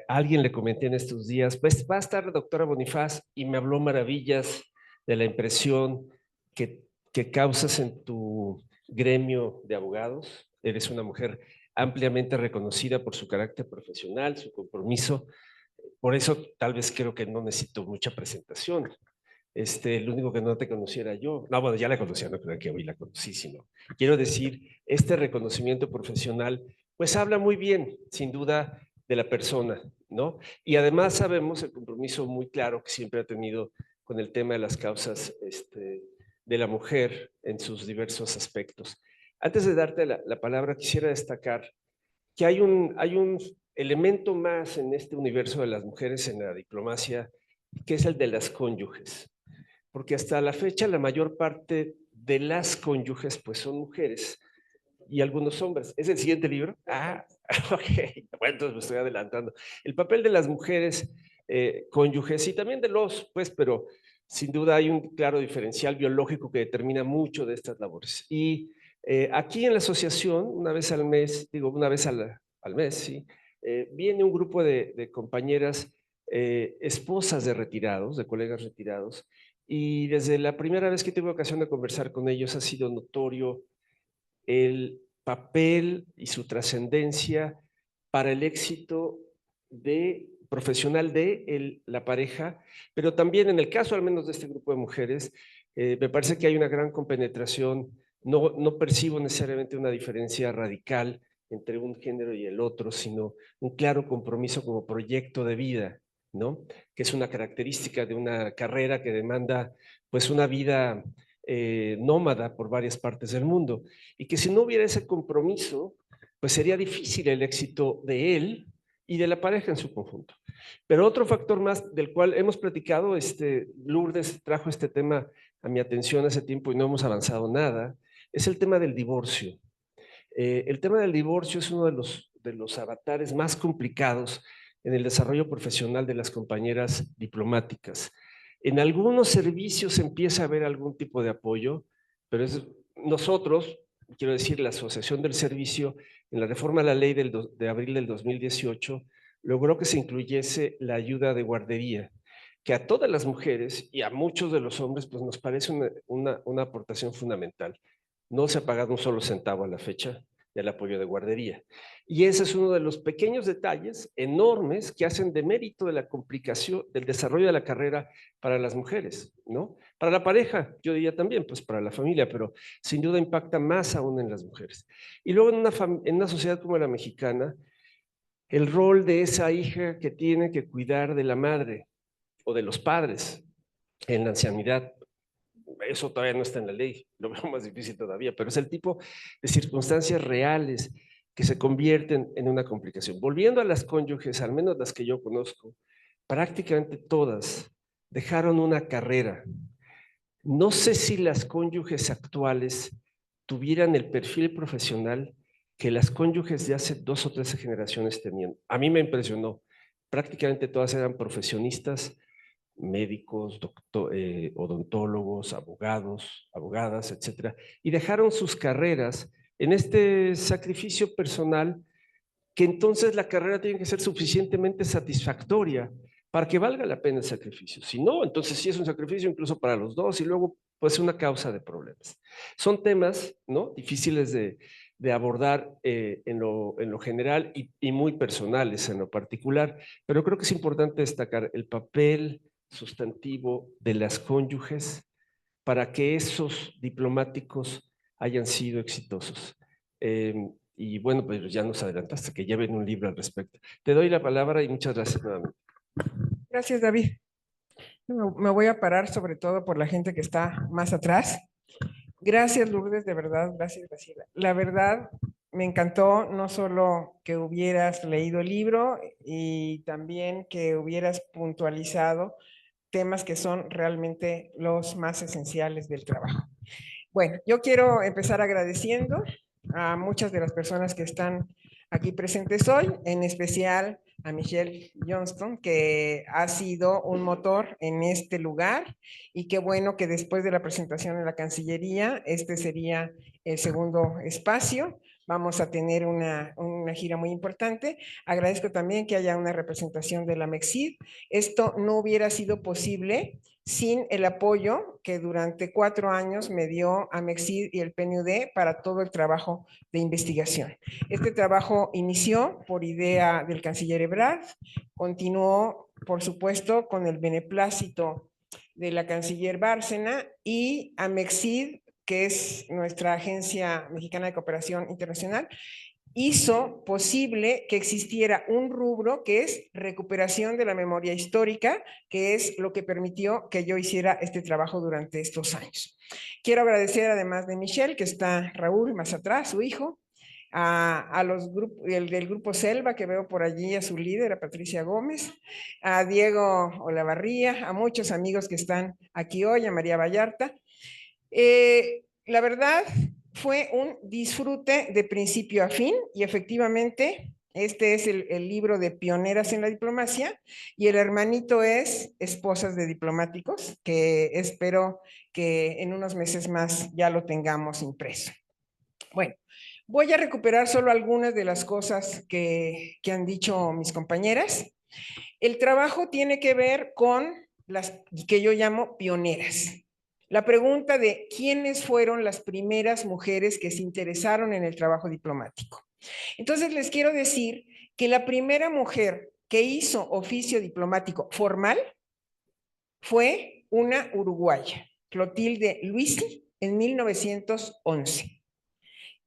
Alguien le comenté en estos días, pues va a estar la doctora Bonifaz, y me habló maravillas de la impresión que causas en tu gremio de abogados. Eres una mujer ampliamente reconocida por su carácter profesional, su compromiso. Por eso tal vez creo que no necesito mucha presentación. Lo único que no te conociera yo. No, bueno, ya la conocía, no creo que hoy la conocí, sino quiero decir, este reconocimiento profesional, pues habla muy bien, sin duda, de la persona, ¿no? Y además sabemos el compromiso muy claro que siempre ha tenido con el tema de las causas de la mujer en sus diversos aspectos. Antes de darte la palabra, quisiera destacar que hay un elemento más en este universo de las mujeres en la diplomacia, que es el de las cónyuges. Porque hasta la fecha la mayor parte de las cónyuges pues son mujeres y algunos hombres. ¿Es el siguiente libro? Ah, ok. Bueno, entonces me estoy adelantando. El papel de las mujeres cónyuges y también de los, pues, pero sin duda hay un claro diferencial biológico que determina mucho de estas labores. Y aquí en la asociación, una vez al mes, digo, una vez al mes, sí, viene un grupo de compañeras, esposas de retirados, de colegas retirados, y desde la primera vez que tuve ocasión de conversar con ellos ha sido notorio el papel y su trascendencia para el éxito profesional de la pareja, pero también en el caso al menos de este grupo de mujeres, me parece que hay una gran compenetración. No percibo necesariamente una diferencia radical entre un género y el otro, sino un claro compromiso como proyecto de vida, ¿no? Que es una característica de una carrera que demanda pues una vida nómada por varias partes del mundo, y que si no hubiera ese compromiso, pues sería difícil el éxito de él y de la pareja en su conjunto. Pero otro factor más del cual hemos platicado, Lourdes trajo este tema a mi atención hace tiempo y no hemos avanzado nada, es el tema del divorcio. El tema del divorcio es uno de los avatares más complicados en el desarrollo profesional de las compañeras diplomáticas. En algunos servicios empieza a haber algún tipo de apoyo, pero nosotros, quiero decir, la Asociación del Servicio, en la reforma a la ley de abril del 2018, logró que se incluyese la ayuda de guardería, que a todas las mujeres y a muchos de los hombres pues nos parece una aportación fundamental. No se ha pagado un solo centavo a la fecha del apoyo de guardería. Y ese es uno de los pequeños detalles enormes que hacen de mérito de la complicación del desarrollo de la carrera para las mujeres, ¿no? Para la pareja, yo diría también, pues para la familia, pero sin duda impacta más aún en las mujeres. Y luego en una sociedad como la mexicana, el rol de esa hija que tiene que cuidar de la madre o de los padres en la ancianidad, eso todavía no está en la ley, lo veo más difícil todavía, pero es el tipo de circunstancias reales que se convierten en una complicación. Volviendo a las cónyuges, al menos las que yo conozco, prácticamente todas dejaron una carrera. No sé si las cónyuges actuales tuvieran el perfil profesional que las cónyuges de hace 2 o 3 generaciones tenían. A mí me impresionó. Prácticamente todas eran profesionistas médicos, odontólogos, abogadas, etcétera, y dejaron sus carreras en este sacrificio personal, que entonces la carrera tiene que ser suficientemente satisfactoria para que valga la pena el sacrificio. Si no, entonces sí es un sacrificio incluso para los dos y luego puede ser una causa de problemas. Son temas, ¿no?, difíciles de abordar en lo general y muy personales en lo particular, pero creo que es importante destacar el papel sustantivo de las cónyuges para que esos diplomáticos hayan sido exitosos. Y bueno, pues ya nos adelantaste que lleven un libro al respecto. Te doy la palabra y muchas gracias nuevamente. Gracias, David. Me voy a parar sobre todo por la gente que está más atrás. Gracias, Lourdes, de verdad, gracias, Graciela. La verdad, me encantó no solo que hubieras leído el libro y también que hubieras puntualizado temas que son realmente los más esenciales del trabajo. Bueno, yo quiero empezar agradeciendo a muchas de las personas que están aquí presentes hoy, en especial a Michelle Johnston, que ha sido un motor en este lugar, y qué bueno que después de la presentación en la Cancillería, este sería el segundo espacio. Vamos a tener una gira muy importante. Agradezco también que haya una representación de la MEXID. Esto no hubiera sido posible sin el apoyo que durante 4 años me dio Amexid y el PNUD para todo el trabajo de investigación. Este trabajo inició por idea del canciller Ebrard, continuó, por supuesto, con el beneplácito de la canciller Bárcena, y Amexid, que es nuestra Agencia Mexicana de Cooperación Internacional, hizo posible que existiera un rubro que es recuperación de la memoria histórica, que es lo que permitió que yo hiciera este trabajo durante estos años. Quiero agradecer, además de Michelle, que está Raúl más atrás, su hijo, a los del grupo Selva, que veo por allí a su líder, a Patricia Gómez, a Diego Olavarría, a muchos amigos que están aquí hoy, a María Vallarta. La verdad, fue un disfrute de principio a fin, y efectivamente este es el libro de Pioneras en la Diplomacia, y el hermanito es Esposas de Diplomáticos, que espero que en unos meses más ya lo tengamos impreso. Bueno, voy a recuperar solo algunas de las cosas que han dicho mis compañeras. El trabajo tiene que ver con las que yo llamo pioneras. La pregunta de quiénes fueron las primeras mujeres que se interesaron en el trabajo diplomático. Entonces les quiero decir que la primera mujer que hizo oficio diplomático formal fue una uruguaya, Clotilde Luisi, en 1911.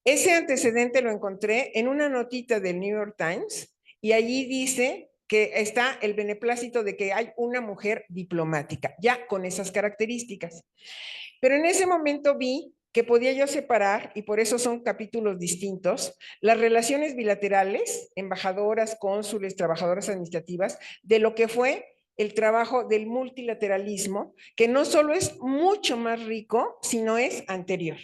Ese antecedente lo encontré en una notita del New York Times, y allí dice que está el beneplácito de que hay una mujer diplomática, ya con esas características. Pero en ese momento vi que podía yo separar, y por eso son capítulos distintos, las relaciones bilaterales, embajadoras, cónsules, trabajadoras administrativas, de lo que fue el trabajo del multilateralismo, que no solo es mucho más rico, sino es anterior.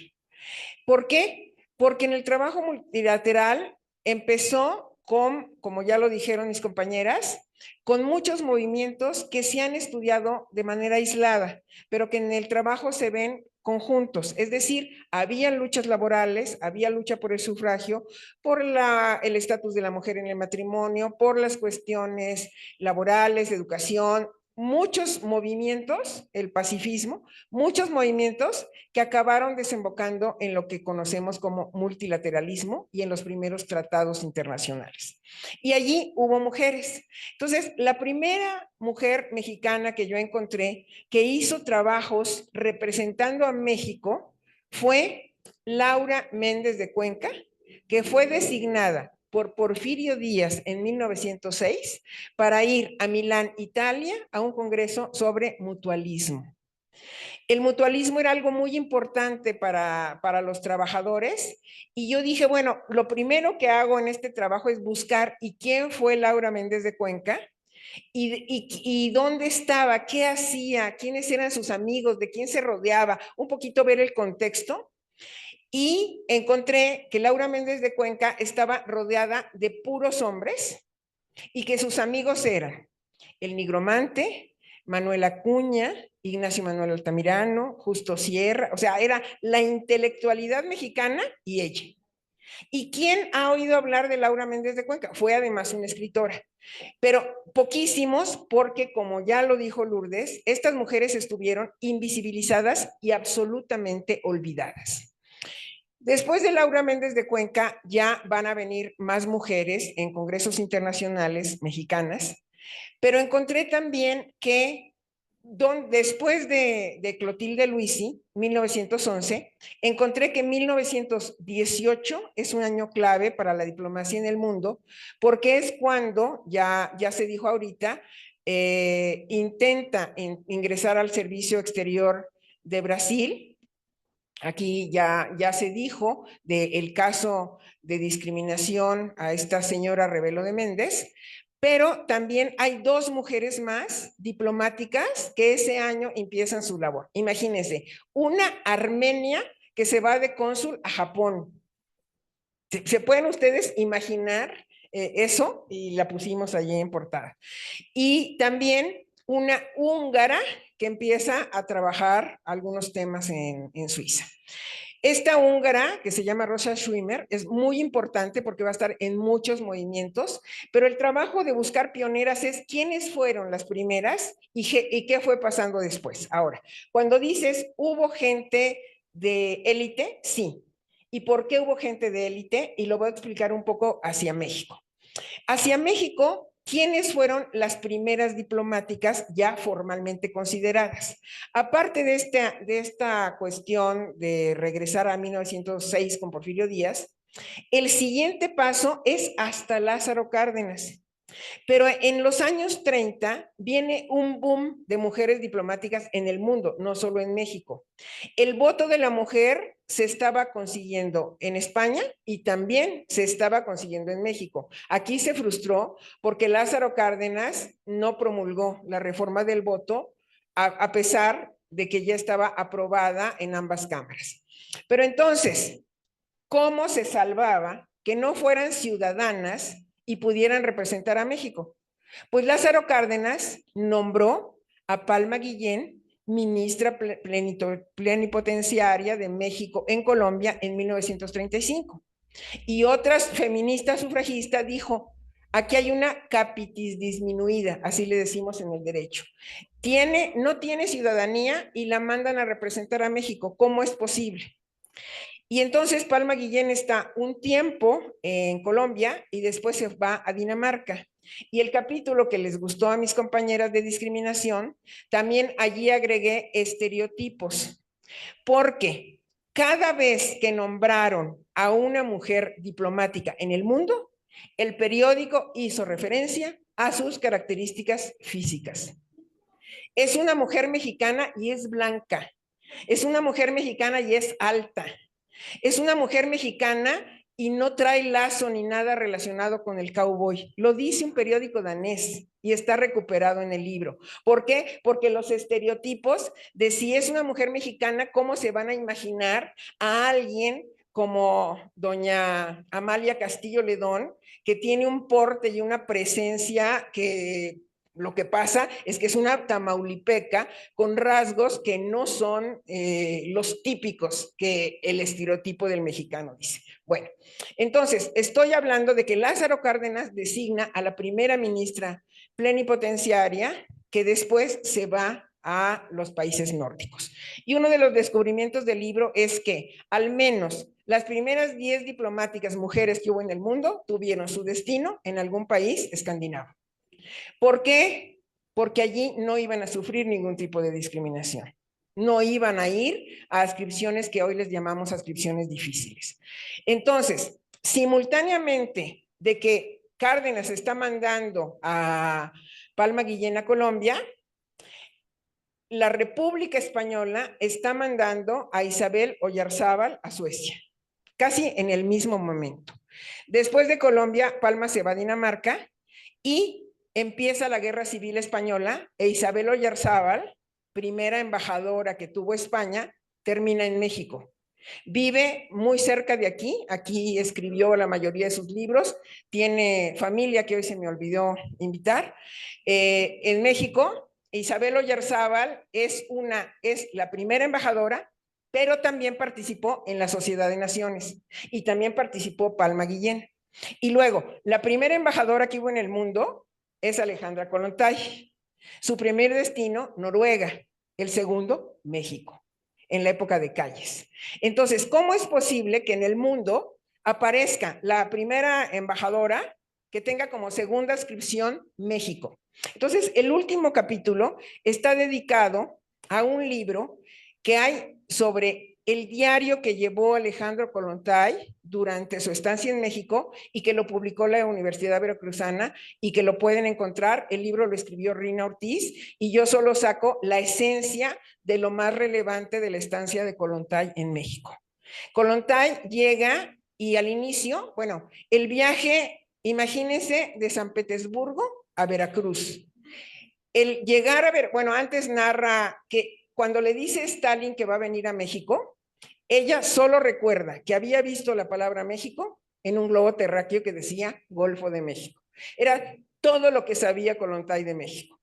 ¿Por qué? Porque en el trabajo multilateral empezó con, como ya lo dijeron mis compañeras, con muchos movimientos que se han estudiado de manera aislada, pero que en el trabajo se ven conjuntos. Es decir, había luchas laborales, había lucha por el sufragio, por el estatus de la mujer en el matrimonio, por las cuestiones laborales, de educación, muchos movimientos, el pacifismo, muchos movimientos que acabaron desembocando en lo que conocemos como multilateralismo y en los primeros tratados internacionales. Y allí hubo mujeres. Entonces, la primera mujer mexicana que yo encontré que hizo trabajos representando a México fue Laura Méndez de Cuenca, que fue designada por Porfirio Díaz en 1906 para ir a Milán, Italia, a un congreso sobre mutualismo. El mutualismo era algo muy importante para los trabajadores, y yo dije, bueno, lo primero que hago en este trabajo es buscar y quién fue Laura Méndez de Cuenca, y dónde estaba, qué hacía, quiénes eran sus amigos, de quién se rodeaba, un poquito ver el contexto. Y encontré que Laura Méndez de Cuenca estaba rodeada de puros hombres, y que sus amigos eran el nigromante, Manuel Acuña, Ignacio Manuel Altamirano, Justo Sierra, o sea, era la intelectualidad mexicana y ella. ¿Y quién ha oído hablar de Laura Méndez de Cuenca? Fue además una escritora, pero poquísimos porque, como ya lo dijo Lourdes, estas mujeres estuvieron invisibilizadas y absolutamente olvidadas. Después de Laura Méndez de Cuenca ya van a venir más mujeres en congresos internacionales mexicanas, pero encontré también que después de Clotilde Luisi, 1911, encontré que 1918 es un año clave para la diplomacia en el mundo, porque es cuando, ya se dijo ahorita, intenta ingresar al servicio exterior de Brasil. Aquí ya se dijo del caso de discriminación a esta señora Rebelo de Méndez, pero también hay 2 mujeres más diplomáticas que ese año empiezan su labor. Imagínense, una armenia que se va de cónsul a Japón. ¿Se pueden ustedes imaginar eso? Y la pusimos allí en portada. Y también una húngara que empieza a trabajar algunos temas en Suiza. Esta húngara, que se llama Rosa Schwimmer, es muy importante porque va a estar en muchos movimientos, pero el trabajo de buscar pioneras es quiénes fueron las primeras y qué fue pasando después. Ahora, cuando dices, ¿hubo gente de élite? Sí. ¿Y por qué hubo gente de élite? Y lo voy a explicar un poco hacia México. Hacia México, ¿quiénes fueron las primeras diplomáticas ya formalmente consideradas? Aparte de esta cuestión de regresar a 1906 con Porfirio Díaz, el siguiente paso es hasta Lázaro Cárdenas. Pero en los años 30 viene un boom de mujeres diplomáticas en el mundo, no solo en México. El voto de la mujer se estaba consiguiendo en España y también se estaba consiguiendo en México. Aquí se frustró porque Lázaro Cárdenas no promulgó la reforma del voto a pesar de que ya estaba aprobada en ambas cámaras. Pero entonces, ¿cómo se salvaba que no fueran ciudadanas y pudieran representar a México? Pues Lázaro Cárdenas nombró a Palma Guillén ministra plenipotenciaria de México en Colombia en 1935. Y otras feministas sufragistas dijo, aquí hay una capitis disminuida, así le decimos en el derecho. No tiene ciudadanía y la mandan a representar a México. ¿Cómo es posible? Y entonces Palma Guillén está un tiempo en Colombia y después se va a Dinamarca. Y el capítulo que les gustó a mis compañeras de discriminación, también allí agregué estereotipos, porque cada vez que nombraron a una mujer diplomática en el mundo, el periódico hizo referencia a sus características físicas. Es una mujer mexicana y es blanca. Es una mujer mexicana y es alta. Es una mujer mexicana y no trae lazo ni nada relacionado con el cowboy. Lo dice un periódico danés y está recuperado en el libro. ¿Por qué? Porque los estereotipos de si es una mujer mexicana, ¿cómo se van a imaginar a alguien como doña Amalia Castillo Ledón, que tiene un porte y una presencia que lo que pasa es que es una tamaulipeca con rasgos que no son los típicos que el estereotipo del mexicano dice? Bueno, entonces estoy hablando de que Lázaro Cárdenas designa a la primera ministra plenipotenciaria que después se va a los países nórdicos. Y uno de los descubrimientos del libro es que al menos las primeras 10 diplomáticas mujeres que hubo en el mundo tuvieron su destino en algún país escandinavo. ¿Por qué? Porque allí no iban a sufrir ningún tipo de discriminación. No iban a ir a adscripciones que hoy les llamamos adscripciones difíciles. Entonces, simultáneamente de que Cárdenas está mandando a Palma Guillén a Colombia, la República Española está mandando a Isabel Oyarzábal a Suecia, casi en el mismo momento. Después de Colombia, Palma se va a Dinamarca y empieza la Guerra Civil Española e Isabel Oyarzábal, primera embajadora que tuvo España, termina en México. Vive muy cerca de aquí escribió la mayoría de sus libros, tiene familia que hoy se me olvidó invitar, en México, Isabel Oyarzábal es la primera embajadora, pero también participó en la Sociedad de Naciones y también participó Palma Guillén. Y luego, la primera embajadora que hubo en el mundo es Alejandra Kollontai. Su primer destino, Noruega. El segundo, México, en la época de Calles. Entonces, ¿cómo es posible que en el mundo aparezca la primera embajadora que tenga como segunda adscripción México? Entonces, el último capítulo está dedicado a un libro que hay sobre el diario que llevó Alejandro Kollontai durante su estancia en México y que lo publicó la Universidad Veracruzana y que lo pueden encontrar. El libro lo escribió Rina Ortiz y yo solo saco la esencia de lo más relevante de la estancia de Kollontai en México. Kollontai llega y al inicio, bueno, el viaje, imagínense, de San Petersburgo a Veracruz. El llegar a ver, bueno, antes narra que cuando le dice Stalin que va a venir a México, ella solo recuerda que había visto la palabra México en un globo terráqueo que decía Golfo de México. Era todo lo que sabía Kollontai de México.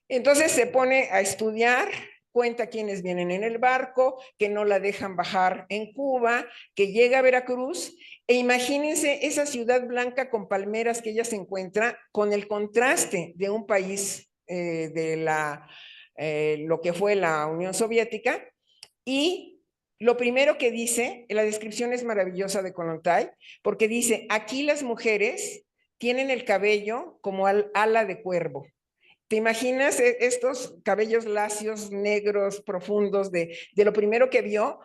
Entonces se pone a estudiar, cuenta quiénes vienen en el barco, que no la dejan bajar en Cuba, que llega a Veracruz, e imagínense esa ciudad blanca con palmeras que ella se encuentra con el contraste de un país de lo que fue la Unión Soviética. Y lo primero que dice, la descripción es maravillosa de Kollontai, porque dice, aquí las mujeres tienen el cabello como ala de cuervo. ¿Te imaginas estos cabellos lacios, negros, profundos, de lo primero que vio?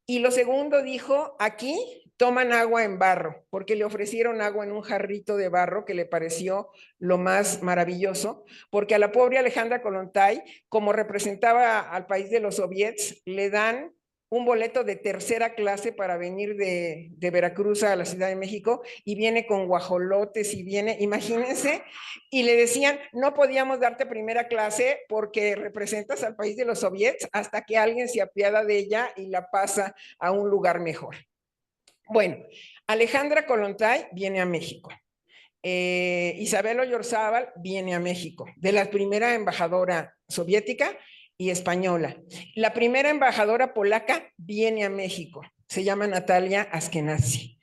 Y lo segundo dijo, aquí toman agua en barro, porque le ofrecieron agua en un jarrito de barro que le pareció lo más maravilloso, porque a la pobre Alejandra Kollontai, como representaba al país de los soviets, le dan un boleto de tercera clase para venir de Veracruz a la Ciudad de México y viene con guajolotes y viene, imagínense, y le decían, no podíamos darte primera clase porque representas al país de los soviets hasta que alguien se apiada de ella y la pasa a un lugar mejor. Bueno, Alejandra Kollontai viene a México. Isabel Oyarzábal viene a México, de la primera embajadora soviética y española. La primera embajadora polaca viene a México, se llama Natalia Askenazi.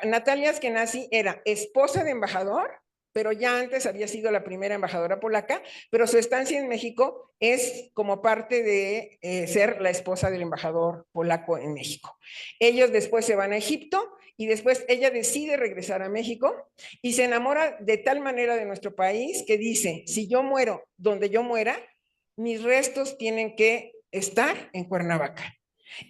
Natalia Askenazi era esposa de embajador, pero ya antes había sido la primera embajadora polaca, pero su estancia en México es como parte de ser la esposa del embajador polaco en México. Ellos después se van a Egipto y después ella decide regresar a México y se enamora de tal manera de nuestro país que dice, si yo muero donde yo muera, mis restos tienen que estar en Cuernavaca.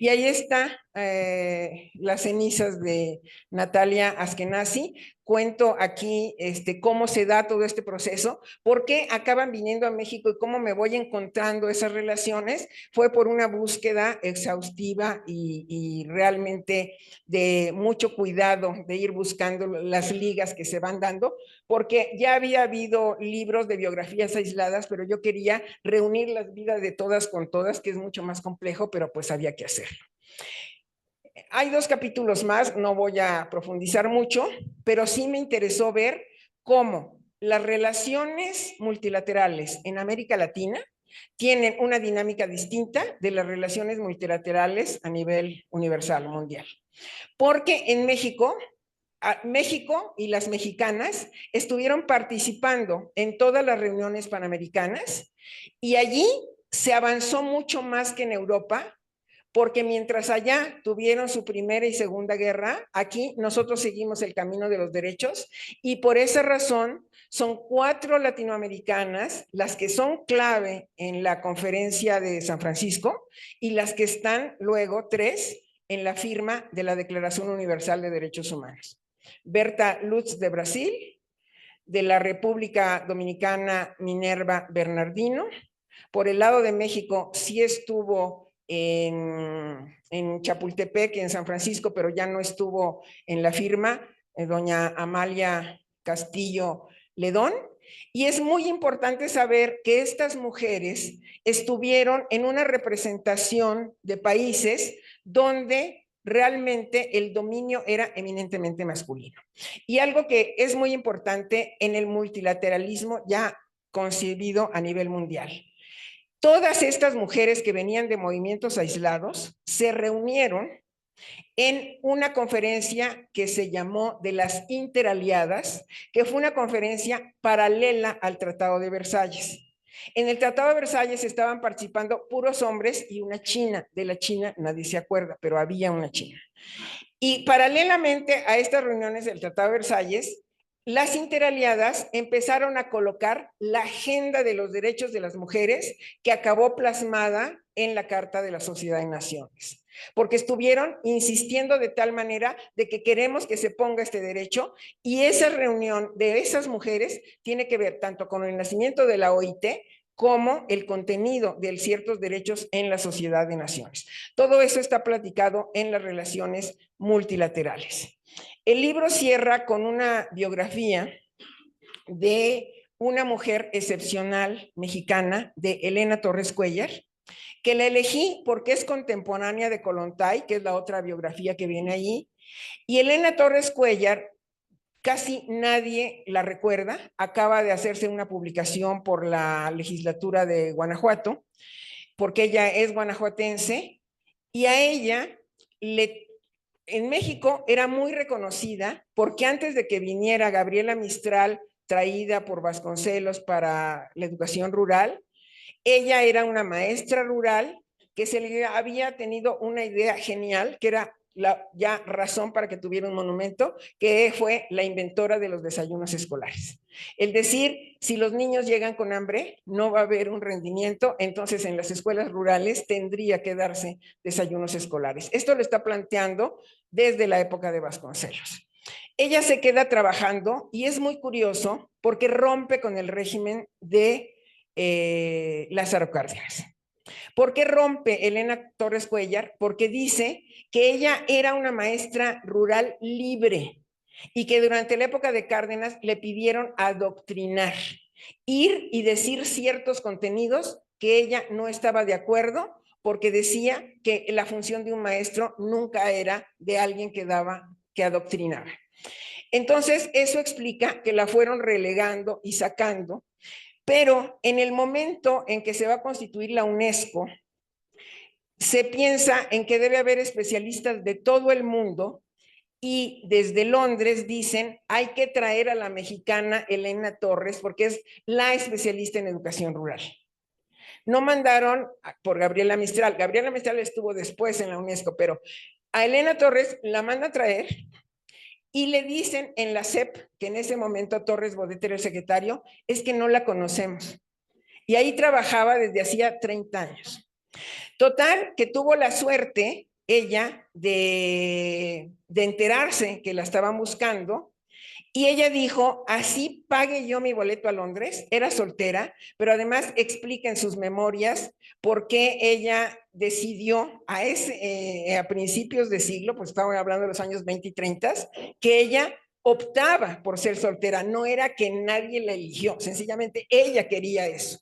Y ahí está las cenizas de Natalia Askenazi. Cuento aquí cómo se da todo este proceso, por qué acaban viniendo a México y cómo me voy encontrando esas relaciones. Fue por una búsqueda exhaustiva y realmente de mucho cuidado de ir buscando las ligas que se van dando, porque ya había habido libros de biografías aisladas, pero yo quería reunir las vidas de todas con todas, que es mucho más complejo, pero pues había que hacerlo. Hay 2 capítulos más, no voy a profundizar mucho, pero sí me interesó ver cómo las relaciones multilaterales en América Latina tienen una dinámica distinta de las relaciones multilaterales a nivel universal, mundial. Porque en México y las mexicanas estuvieron participando en todas las reuniones panamericanas y allí se avanzó mucho más que en Europa, porque mientras allá tuvieron su primera y segunda guerra, aquí nosotros seguimos el camino de los derechos y por esa razón son 4 latinoamericanas las que son clave en la conferencia de San Francisco y las que están luego 3 en la firma de la Declaración Universal de Derechos Humanos. Berta Lutz de Brasil, de la República Dominicana Minerva Bernardino, por el lado de México sí estuvo en Chapultepec, en San Francisco, pero ya no estuvo en la firma, doña Amalia Castillo Ledón. Y es muy importante saber que estas mujeres estuvieron en una representación de países donde realmente el dominio era eminentemente masculino. Y algo que es muy importante en el multilateralismo ya concebido a nivel mundial. Todas estas mujeres que venían de movimientos aislados se reunieron en una conferencia que se llamó de las Interaliadas, que fue una conferencia paralela al Tratado de Versalles. En el Tratado de Versalles estaban participando puros hombres y una china. De la china nadie se acuerda, pero había una china. Y paralelamente a estas reuniones del Tratado de Versalles, las interaliadas empezaron a colocar la agenda de los derechos de las mujeres que acabó plasmada en la Carta de la Sociedad de Naciones, porque estuvieron insistiendo de tal manera de que queremos que se ponga este derecho, y esa reunión de esas mujeres tiene que ver tanto con el nacimiento de la OIT como el contenido de ciertos derechos en la Sociedad de Naciones. Todo eso está platicado en las relaciones multilaterales. El libro cierra con una biografía de una mujer excepcional mexicana, de Elena Torres Cuéllar, que la elegí porque es contemporánea de Kollontai, que es la otra biografía que viene allí. Y Elena Torres Cuéllar, casi nadie la recuerda, acaba de hacerse una publicación por la legislatura de Guanajuato, porque ella es guanajuatense, y a ella en México era muy reconocida porque antes de que viniera Gabriela Mistral, traída por Vasconcelos para la educación rural, ella era una maestra rural que se le había tenido una idea genial, que era la ya razón para que tuviera un monumento, que fue la inventora de los desayunos escolares. El decir, si los niños llegan con hambre, no va a haber un rendimiento, entonces en las escuelas rurales tendría que darse desayunos escolares. Esto lo está planteando desde la época de Vasconcelos. Ella se queda trabajando y es muy curioso porque rompe con el régimen de Lázaro Cárdenas. ¿Por qué rompe Elena Torres Cuéllar? Porque dice que ella era una maestra rural libre y que durante la época de Cárdenas le pidieron adoctrinar, ir y decir ciertos contenidos que ella no estaba de acuerdo, porque decía que la función de un maestro nunca era de alguien que adoctrinaba. Entonces, eso explica que la fueron relegando y sacando. Pero en el momento en que se va a constituir la UNESCO, se piensa en que debe haber especialistas de todo el mundo, y desde Londres dicen, hay que traer a la mexicana Elena Torres porque es la especialista en educación rural. No mandaron por Gabriela Mistral. Gabriela Mistral estuvo después en la UNESCO, pero a Elena Torres la manda a traer. Y le dicen en la SEP, que en ese momento Torres Bodet era el secretario, es que no la conocemos. Y ahí trabajaba desde hacía 30 años. Total, que tuvo la suerte ella de enterarse que la estaban buscando, y ella dijo, así pague yo mi boleto a Londres. Era soltera, pero además explica en sus memorias por qué ella decidió a principios de siglo, pues estaban hablando de los años 20 y 30, que ella optaba por ser soltera. No era que nadie la eligió, sencillamente ella quería eso.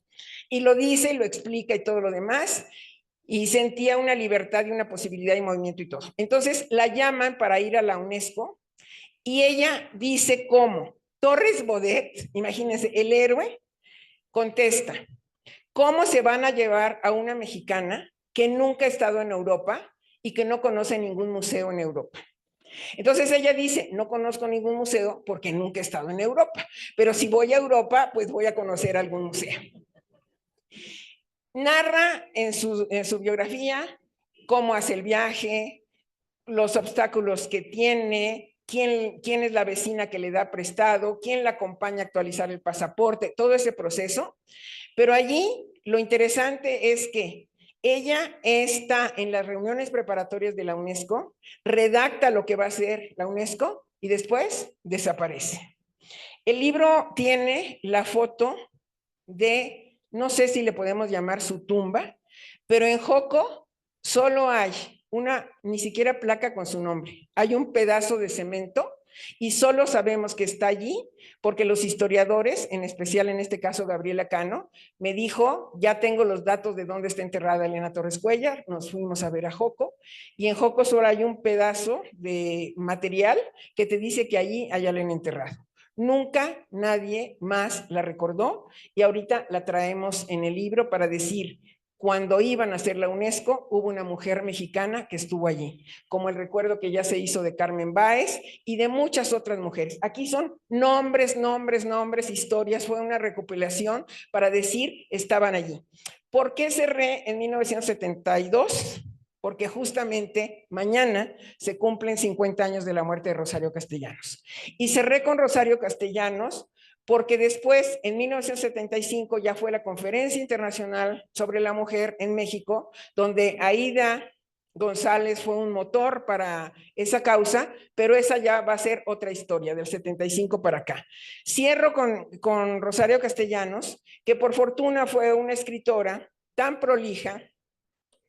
Y lo dice y lo explica y todo lo demás, y sentía una libertad y una posibilidad de movimiento y todo. Entonces la llaman para ir a la UNESCO, y ella dice cómo. Torres Bodet, imagínense, el héroe, contesta, ¿cómo se van a llevar a una mexicana que nunca ha estado en Europa y que no conoce ningún museo en Europa? Entonces ella dice, no conozco ningún museo porque nunca he estado en Europa, pero si voy a Europa, pues voy a conocer algún museo. Narra en su biografía cómo hace el viaje, los obstáculos que tiene, quién es la vecina que le da prestado, quién la acompaña a actualizar el pasaporte, todo ese proceso. Pero allí lo interesante es que ella está en las reuniones preparatorias de la UNESCO, redacta lo que va a hacer la UNESCO y después desaparece. El libro tiene la foto de, no sé si le podemos llamar su tumba, pero en Joco solo hay ni siquiera placa con su nombre. Hay un pedazo de cemento y solo sabemos que está allí porque los historiadores, en especial en este caso Gabriela Cano, me dijo, ya tengo los datos de dónde está enterrada Elena Torres Cuéllar. Nos fuimos a ver a Joco y en Joco solo hay un pedazo de material que te dice que allí hay alguien enterrado. Nunca nadie más la recordó y ahorita la traemos en el libro para decir, cuando iban a hacer la UNESCO, hubo una mujer mexicana que estuvo allí, como el recuerdo que ya se hizo de Carmen Báez y de muchas otras mujeres. Aquí son nombres, historias, fue una recopilación para decir, estaban allí. ¿Por qué cerré en 1972? Porque justamente mañana se cumplen 50 años de la muerte de Rosario Castellanos. Y cerré con Rosario Castellanos porque después, en 1975, ya fue la Conferencia Internacional sobre la Mujer en México, donde Aída González fue un motor para esa causa, pero esa ya va a ser otra historia, del 75 para acá. Cierro con Rosario Castellanos, que por fortuna fue una escritora tan prolija,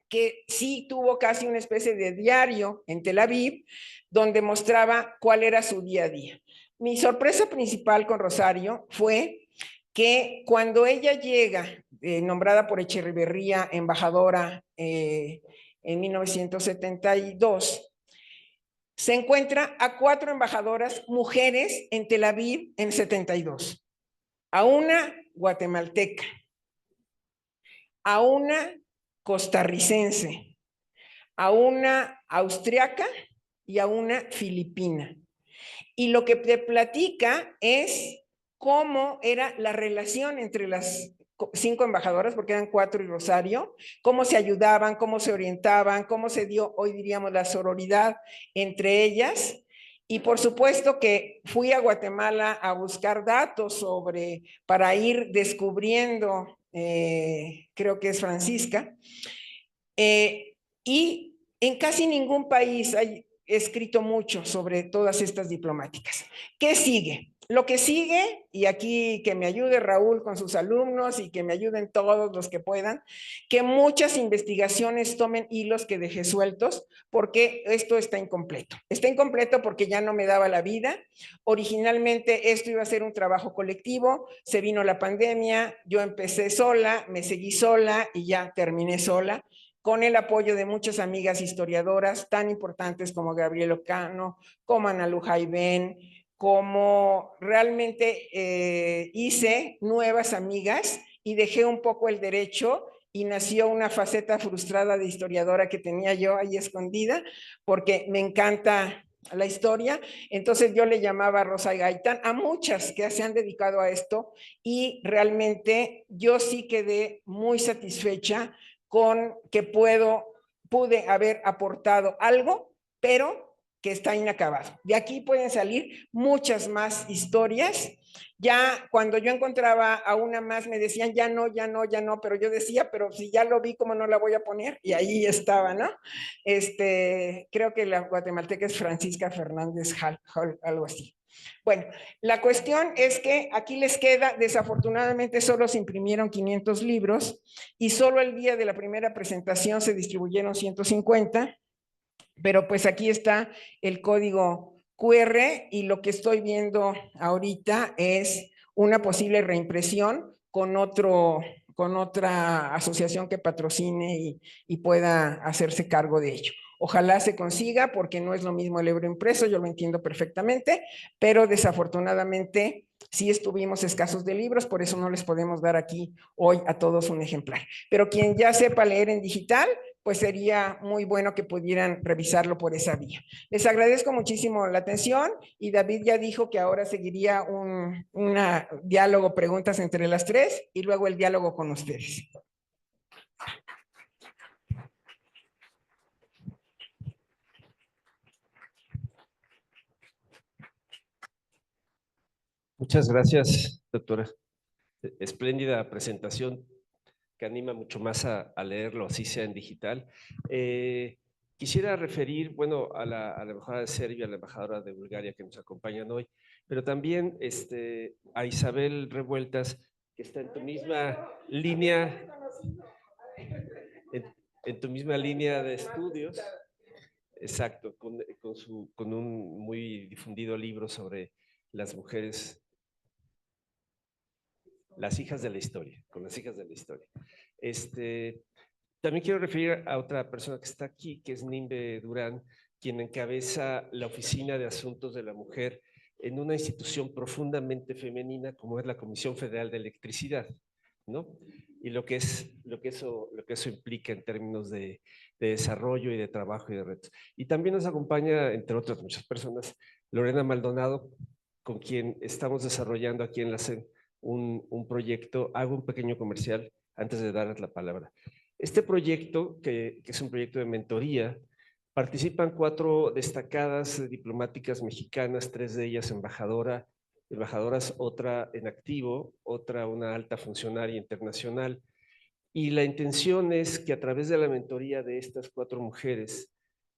que sí tuvo casi una especie de diario en Tel Aviv, donde mostraba cuál era su día a día. Mi sorpresa principal con Rosario fue que cuando ella llega, nombrada por Echeverría embajadora en 1972, se encuentra a 4 embajadoras mujeres en Tel Aviv en 72. A una guatemalteca, a una costarricense, a una austriaca y a una filipina. Y lo que te platica es cómo era la relación entre las 5 embajadoras, porque eran 4 y Rosario, cómo se ayudaban, cómo se orientaban, cómo se dio, hoy diríamos, la sororidad entre ellas. Y por supuesto que fui a Guatemala a buscar datos para ir descubriendo, creo que es Francisca, y en casi ningún país hay escrito mucho sobre todas estas diplomáticas. ¿Qué sigue? Lo que sigue, y aquí que me ayude Raúl con sus alumnos y que me ayuden todos los que puedan, que muchas investigaciones tomen hilos que dejé sueltos, porque esto está incompleto. Está incompleto porque ya no me daba la vida. Originalmente esto iba a ser un trabajo colectivo, se vino la pandemia, yo empecé sola, me seguí sola y ya terminé sola, con el apoyo de muchas amigas historiadoras tan importantes como Gabriela Cano, como Ana Lujay Ben, como realmente hice nuevas amigas y dejé un poco el derecho y nació una faceta frustrada de historiadora que tenía yo ahí escondida, porque me encanta la historia. Entonces yo le llamaba Rosa Gaitán a muchas que se han dedicado a esto y realmente yo sí quedé muy satisfecha con que pude haber aportado algo, pero que está inacabado. De aquí pueden salir muchas más historias. Ya cuando yo encontraba a una más me decían ya no, pero yo decía, pero si ya lo vi, ¿cómo no la voy a poner? Y ahí estaba, ¿no? Creo que la guatemalteca es Francisca Fernández Hall, algo así. Bueno, la cuestión es que aquí les queda, desafortunadamente solo se imprimieron 500 libros y solo el día de la primera presentación se distribuyeron 150, pero pues aquí está el código QR y lo que estoy viendo ahorita es una posible reimpresión con otra asociación que patrocine y pueda hacerse cargo de ello. Ojalá se consiga porque no es lo mismo el euro impreso, yo lo entiendo perfectamente, pero desafortunadamente sí estuvimos escasos de libros, por eso no les podemos dar aquí hoy a todos un ejemplar. Pero quien ya sepa leer en digital, pues sería muy bueno que pudieran revisarlo por esa vía. Les agradezco muchísimo la atención y David ya dijo que ahora seguiría un diálogo, preguntas entre las 3 y luego el diálogo con ustedes. Muchas gracias, doctora. Espléndida presentación que anima mucho más a leerlo, así sea en digital. Quisiera referir, bueno, a la embajadora de Serbia, a la embajadora de Bulgaria que nos acompañan hoy, pero también a Isabel Revueltas, que está en tu misma línea, en tu misma línea de estudios. Exacto, con un muy difundido libro sobre las mujeres, las hijas de la historia, con las hijas de la historia. También quiero referir a otra persona que está aquí, que es Nimbe Durán, quien encabeza la Oficina de Asuntos de la Mujer en una institución profundamente femenina como es la Comisión Federal de Electricidad, ¿no? Y lo que eso implica en términos de desarrollo y de trabajo y de retos. Y también nos acompaña, entre otras muchas personas, Lorena Maldonado, con quien estamos desarrollando aquí en la CEN un proyecto. Hago un pequeño comercial antes de darles la palabra. Este proyecto, que es un proyecto de mentoría, participan 4 destacadas diplomáticas mexicanas, 3 de ellas embajadoras, otra en activo, otra una alta funcionaria internacional. Y la intención es que a través de la mentoría de estas 4 mujeres,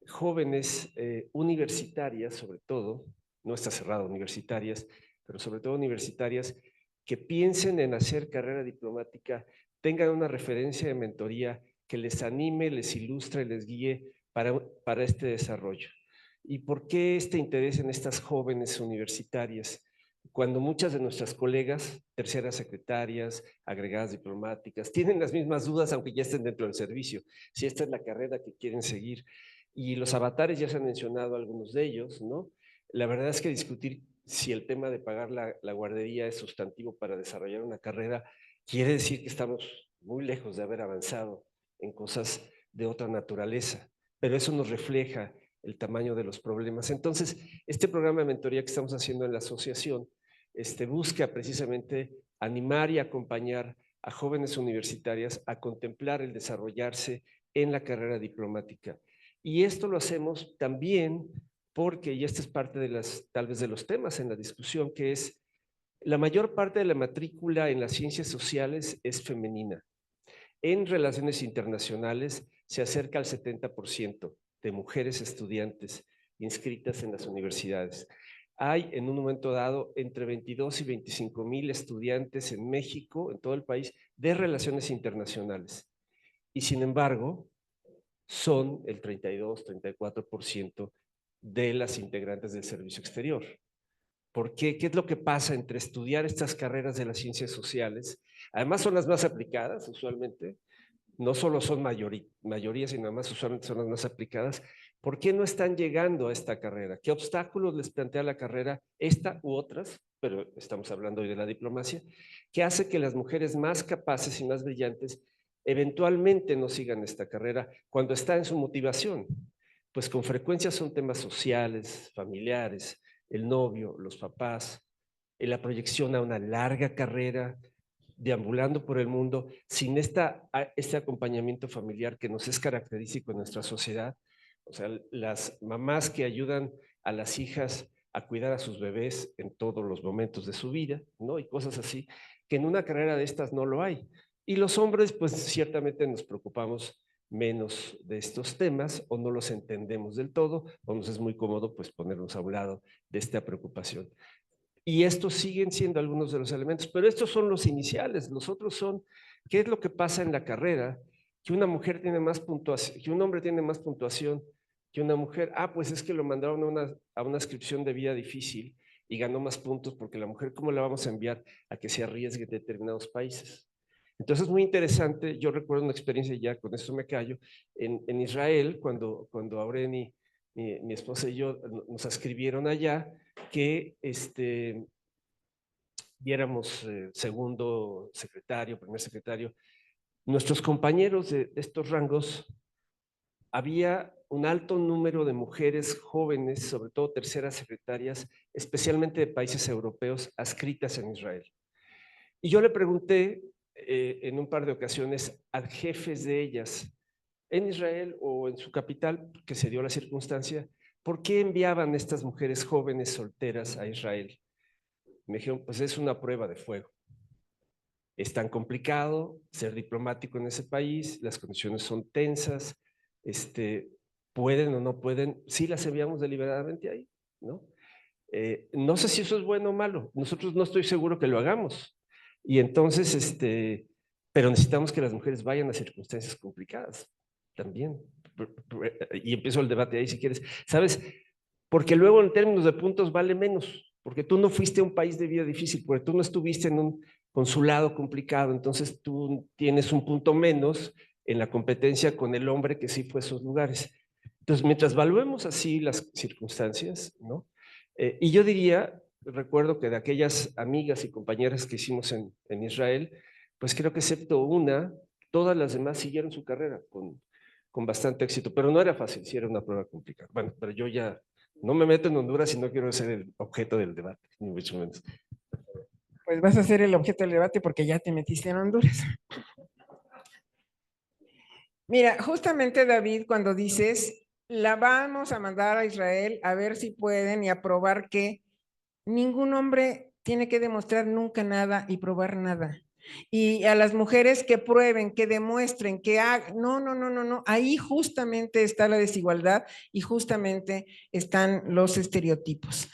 jóvenes universitarias sobre todo, no está cerrado universitarias, pero sobre todo universitarias, que piensen en hacer carrera diplomática, tengan una referencia de mentoría que les anime, les ilustre, les guíe para este desarrollo. ¿Y por qué este interés en estas jóvenes universitarias? Cuando muchas de nuestras colegas, terceras secretarias, agregadas diplomáticas, tienen las mismas dudas, aunque ya estén dentro del servicio, si esta es la carrera que quieren seguir. Y los avatares ya se han mencionado algunos de ellos, ¿no? La verdad es que discutir si el tema de pagar la guardería es sustantivo para desarrollar una carrera, quiere decir que estamos muy lejos de haber avanzado en cosas de otra naturaleza, pero eso nos refleja el tamaño de los problemas. Entonces, este programa de mentoría que estamos haciendo en la asociación busca precisamente animar y acompañar a jóvenes universitarias a contemplar el desarrollarse en la carrera diplomática. Y esto lo hacemos también porque, y esta es parte de tal vez de los temas en la discusión, que es la mayor parte de la matrícula en las ciencias sociales es femenina. En relaciones internacionales se acerca al 70% de mujeres estudiantes inscritas en las universidades. Hay en un momento dado entre 22 y 25 mil estudiantes en México, en todo el país, de relaciones internacionales. Y sin embargo, son el 32-34% de las integrantes del servicio exterior. ¿Por qué? ¿Qué es lo que pasa entre estudiar estas carreras de las ciencias sociales? Además son las más aplicadas usualmente, no solo son mayoría, sino además usualmente son las más aplicadas. ¿Por qué no están llegando a esta carrera? ¿Qué obstáculos les plantea la carrera, esta u otras? Pero estamos hablando hoy de la diplomacia, que hace que las mujeres más capaces y más brillantes eventualmente no sigan esta carrera cuando está en su motivación. Pues con frecuencia son temas sociales, familiares, el novio, los papás, la proyección a una larga carrera, deambulando por el mundo, sin este acompañamiento familiar que nos es característico en nuestra sociedad. O sea, las mamás que ayudan a las hijas a cuidar a sus bebés en todos los momentos de su vida, ¿no? Y cosas así, que en una carrera de estas no lo hay. Y los hombres, pues ciertamente nos preocupamos menos de estos temas o no los entendemos del todo o nos es muy cómodo pues ponernos a un lado de esta preocupación. Y estos siguen siendo algunos de los elementos, pero estos son los iniciales. Los otros son, ¿qué es lo que pasa en la carrera? Que una mujer tiene más puntuación, que un hombre tiene más puntuación que una mujer. Ah, pues es que lo mandaron a una inscripción de vida difícil y ganó más puntos porque la mujer, ¿cómo la vamos a enviar a que se arriesgue en determinados países? Entonces es muy interesante. Yo recuerdo una experiencia, ya con esto me callo, en Israel, cuando Aureni, mi esposa y yo nos escribieron allá, que viéramos segundo secretario, primer secretario, nuestros compañeros de estos rangos, había un alto número de mujeres jóvenes, sobre todo terceras secretarias, especialmente de países europeos, adscritas en Israel. Y yo le pregunté en un par de ocasiones a jefes de ellas, en Israel o en su capital, que se dio la circunstancia, ¿por qué enviaban estas mujeres jóvenes solteras a Israel? Me dijeron, pues es una prueba de fuego. Es tan complicado ser diplomático en ese país, las condiciones son tensas, pueden o no pueden, sí las enviamos deliberadamente ahí, ¿no? No sé si eso es bueno o malo, nosotros no estoy seguro que lo hagamos. Y entonces, pero necesitamos que las mujeres vayan a circunstancias complicadas también. Y empiezo el debate ahí si quieres. ¿Sabes? Porque luego en términos de puntos vale menos, porque tú no fuiste a un país de vida difícil, porque tú no estuviste en un consulado complicado, entonces tú tienes un punto menos en la competencia con el hombre que sí fue a esos lugares. Entonces, mientras evaluemos así las circunstancias, ¿no? Y yo diría, recuerdo que de aquellas amigas y compañeras que hicimos en Israel, pues creo que excepto una, todas las demás siguieron su carrera con bastante éxito, pero no era fácil, sí era una prueba complicada. Bueno, pero yo ya no me meto en Honduras y no quiero ser el objeto del debate, ni mucho menos. Pues vas a ser el objeto del debate porque ya te metiste en Honduras. Mira, justamente David, cuando dices, la vamos a mandar a Israel a ver si pueden y a probar que ningún hombre tiene que demostrar nunca nada y probar nada. Y a las mujeres que prueben, que demuestren, que hagan. No, no, no, no, no. Ahí justamente está la desigualdad y justamente están los estereotipos.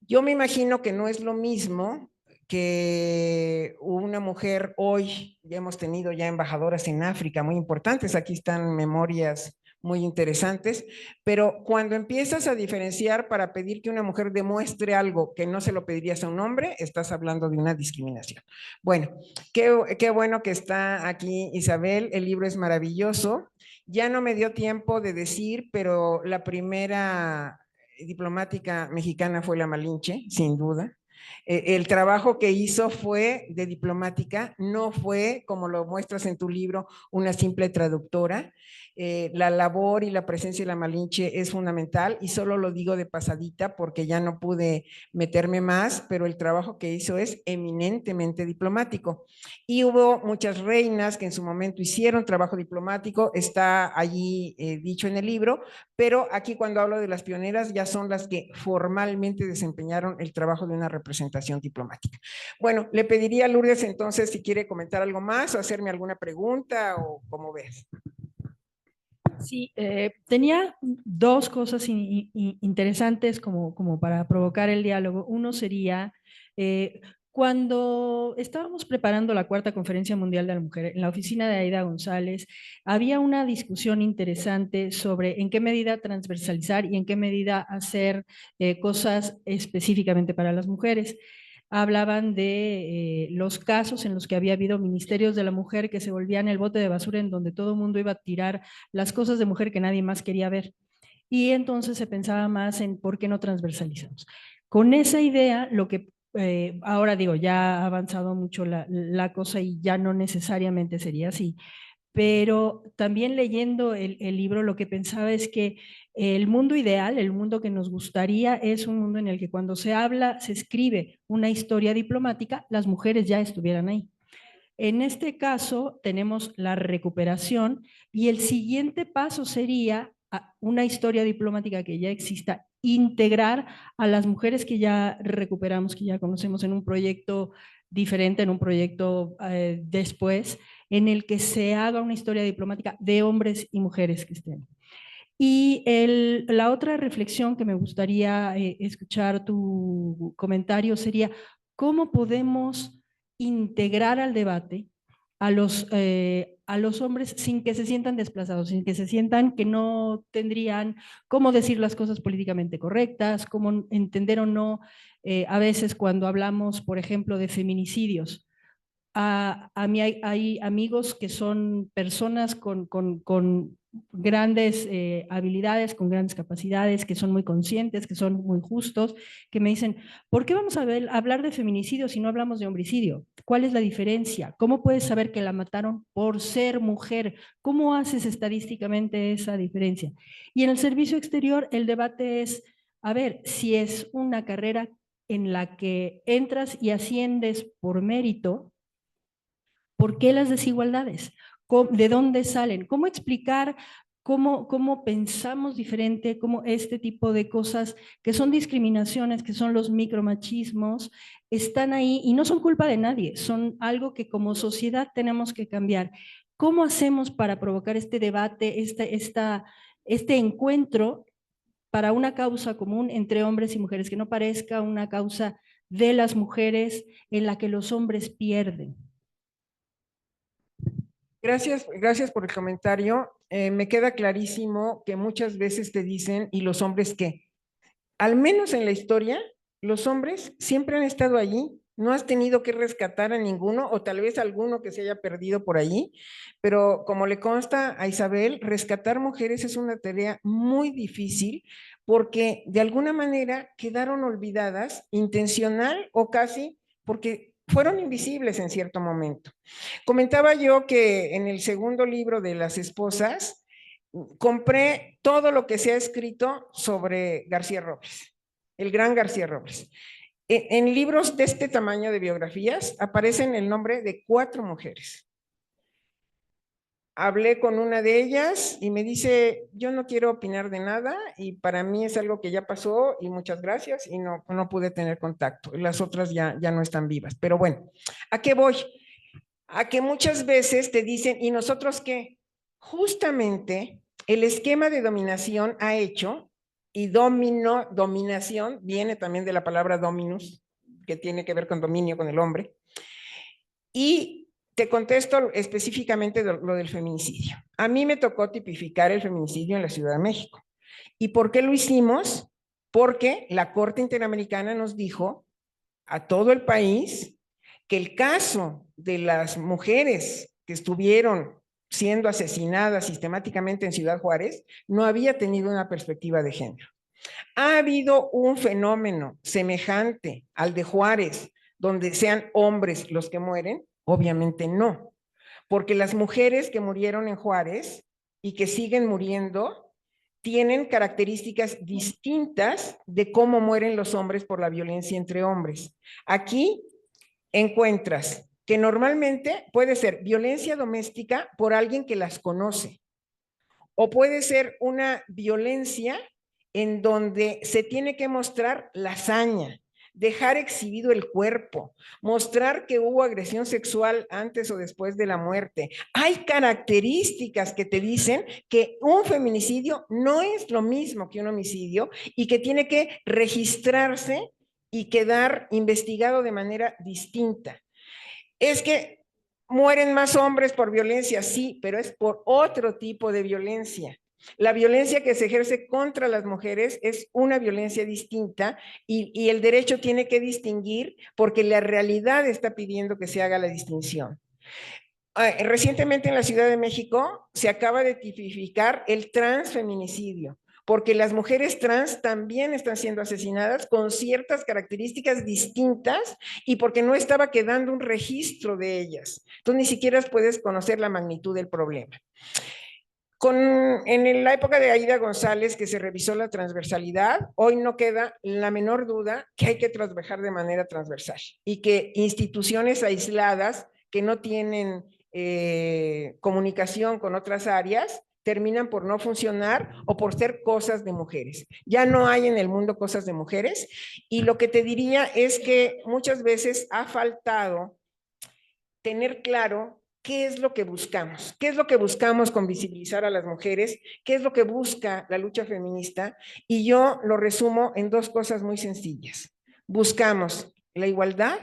Yo me imagino que no es lo mismo que una mujer hoy, ya hemos tenido ya embajadoras en África muy importantes, aquí están memorias muy interesantes, pero cuando empiezas a diferenciar para pedir que una mujer demuestre algo que no se lo pedirías a un hombre, estás hablando de una discriminación. Bueno, qué bueno que está aquí Isabel, el libro es maravilloso. Ya no me dio tiempo de decir, pero la primera diplomática mexicana fue la Malinche, sin duda. El trabajo que hizo fue de diplomática, no fue, como lo muestras en tu libro, una simple traductora. La labor y la presencia de la Malinche es fundamental y solo lo digo de pasadita porque ya no pude meterme más, pero el trabajo que hizo es eminentemente diplomático. Y hubo muchas reinas que en su momento hicieron trabajo diplomático, está allí dicho en el libro, pero aquí cuando hablo de las pioneras ya son las que formalmente desempeñaron el trabajo de una representación diplomática. Bueno, le pediría a Lourdes entonces si quiere comentar algo más o hacerme alguna pregunta o como ves. Sí, tenía dos cosas interesantes como para provocar el diálogo. Uno sería, cuando estábamos preparando la Cuarta Conferencia Mundial de la Mujer, en la oficina de Aida González, había una discusión interesante sobre en qué medida transversalizar y en qué medida hacer cosas específicamente para las mujeres. Hablaban de los casos en los que había habido ministerios de la mujer que se volvían el bote de basura en donde todo el mundo iba a tirar las cosas de mujer que nadie más quería ver. Y entonces se pensaba más en por qué no transversalizamos. Con esa idea, lo que ahora digo, ya ha avanzado mucho la cosa y ya no necesariamente sería así, pero también leyendo el libro lo que pensaba es que el mundo ideal, el mundo que nos gustaría es un mundo en el que cuando se habla, se escribe una historia diplomática, las mujeres ya estuvieran ahí. En este caso tenemos la recuperación y el siguiente paso sería una historia diplomática que ya exista, integrar a las mujeres que ya recuperamos, que ya conocemos en un proyecto diferente, en un proyecto después, en el que se haga una historia diplomática de hombres y mujeres que estén. Y la otra reflexión que me gustaría escuchar tu comentario sería, ¿cómo podemos integrar al debate a los hombres sin que se sientan desplazados, sin que se sientan que no tendrían cómo decir las cosas políticamente correctas, cómo entender o no, a veces cuando hablamos, por ejemplo, de feminicidios? A mí hay amigos que son personas con grandes habilidades, con grandes capacidades, que son muy conscientes, que son muy justos, que me dicen, ¿por qué vamos a hablar de feminicidio si no hablamos de homicidio? ¿Cuál es la diferencia? ¿Cómo puedes saber que la mataron por ser mujer? ¿Cómo haces estadísticamente esa diferencia? Y en el servicio exterior el debate es, a ver, si es una carrera en la que entras y asciendes por mérito, ¿por qué las desigualdades? ¿De dónde salen? ¿Cómo explicar cómo pensamos diferente, cómo este tipo de cosas que son discriminaciones, que son los micromachismos, están ahí y no son culpa de nadie, son algo que como sociedad tenemos que cambiar? ¿Cómo hacemos para provocar este debate, este encuentro para una causa común entre hombres y mujeres, que no parezca una causa de las mujeres en la que los hombres pierden? Gracias por el comentario. Me queda clarísimo que muchas veces te dicen, ¿y los hombres qué? Al menos en la historia, los hombres siempre han estado allí. No has tenido que rescatar a ninguno o tal vez alguno que se haya perdido por allí, pero como le consta a Isabel, rescatar mujeres es una tarea muy difícil porque de alguna manera quedaron olvidadas, intencional o casi porque fueron invisibles en cierto momento. Comentaba yo que en el segundo libro de Las Esposas, compré todo lo que se ha escrito sobre García Robles, el gran García Robles. En libros de este tamaño de biografías aparecen el nombre de 4 mujeres. Hablé con una de ellas y me dice, yo no quiero opinar de nada y para mí es algo que ya pasó y muchas gracias y no pude tener contacto. Las otras ya no están vivas. Pero bueno, ¿a qué voy? A que muchas veces te dicen, ¿y nosotros qué? Justamente el esquema de dominación ha hecho, y dominación viene también de la palabra dominus, que tiene que ver con dominio, con el hombre. Y te contesto específicamente lo del feminicidio. A mí me tocó tipificar el feminicidio en la Ciudad de México. ¿Y por qué lo hicimos? Porque la Corte Interamericana nos dijo a todo el país que el caso de las mujeres que estuvieron siendo asesinadas sistemáticamente en Ciudad Juárez no había tenido una perspectiva de género. ¿Ha habido un fenómeno semejante al de Juárez, donde sean hombres los que mueren? Obviamente no, porque las mujeres que murieron en Juárez y que siguen muriendo tienen características distintas de cómo mueren los hombres por la violencia entre hombres. Aquí encuentras que normalmente puede ser violencia doméstica por alguien que las conoce, o puede ser una violencia en donde se tiene que mostrar la hazaña, dejar exhibido el cuerpo, mostrar que hubo agresión sexual antes o después de la muerte. Hay características que te dicen que un feminicidio no es lo mismo que un homicidio y que tiene que registrarse y quedar investigado de manera distinta. Es que mueren más hombres por violencia, sí, pero es por otro tipo de violencia. La violencia que se ejerce contra las mujeres es una violencia distinta y el derecho tiene que distinguir porque la realidad está pidiendo que se haga la distinción. Recientemente en la Ciudad de México se acaba de tipificar el transfeminicidio, porque las mujeres trans también están siendo asesinadas con ciertas características distintas y porque no estaba quedando un registro de ellas. Entonces ni siquiera puedes conocer la magnitud del problema. En la época de Aída González, que se revisó la transversalidad, hoy no queda la menor duda que hay que trabajar de manera transversal y que instituciones aisladas que no tienen comunicación con otras áreas terminan por no funcionar o por ser cosas de mujeres. Ya no hay en el mundo cosas de mujeres y lo que te diría es que muchas veces ha faltado tener claro qué es lo que buscamos, qué es lo que buscamos con visibilizar a las mujeres, qué es lo que busca la lucha feminista, y yo lo resumo en 2 cosas muy sencillas. Buscamos la igualdad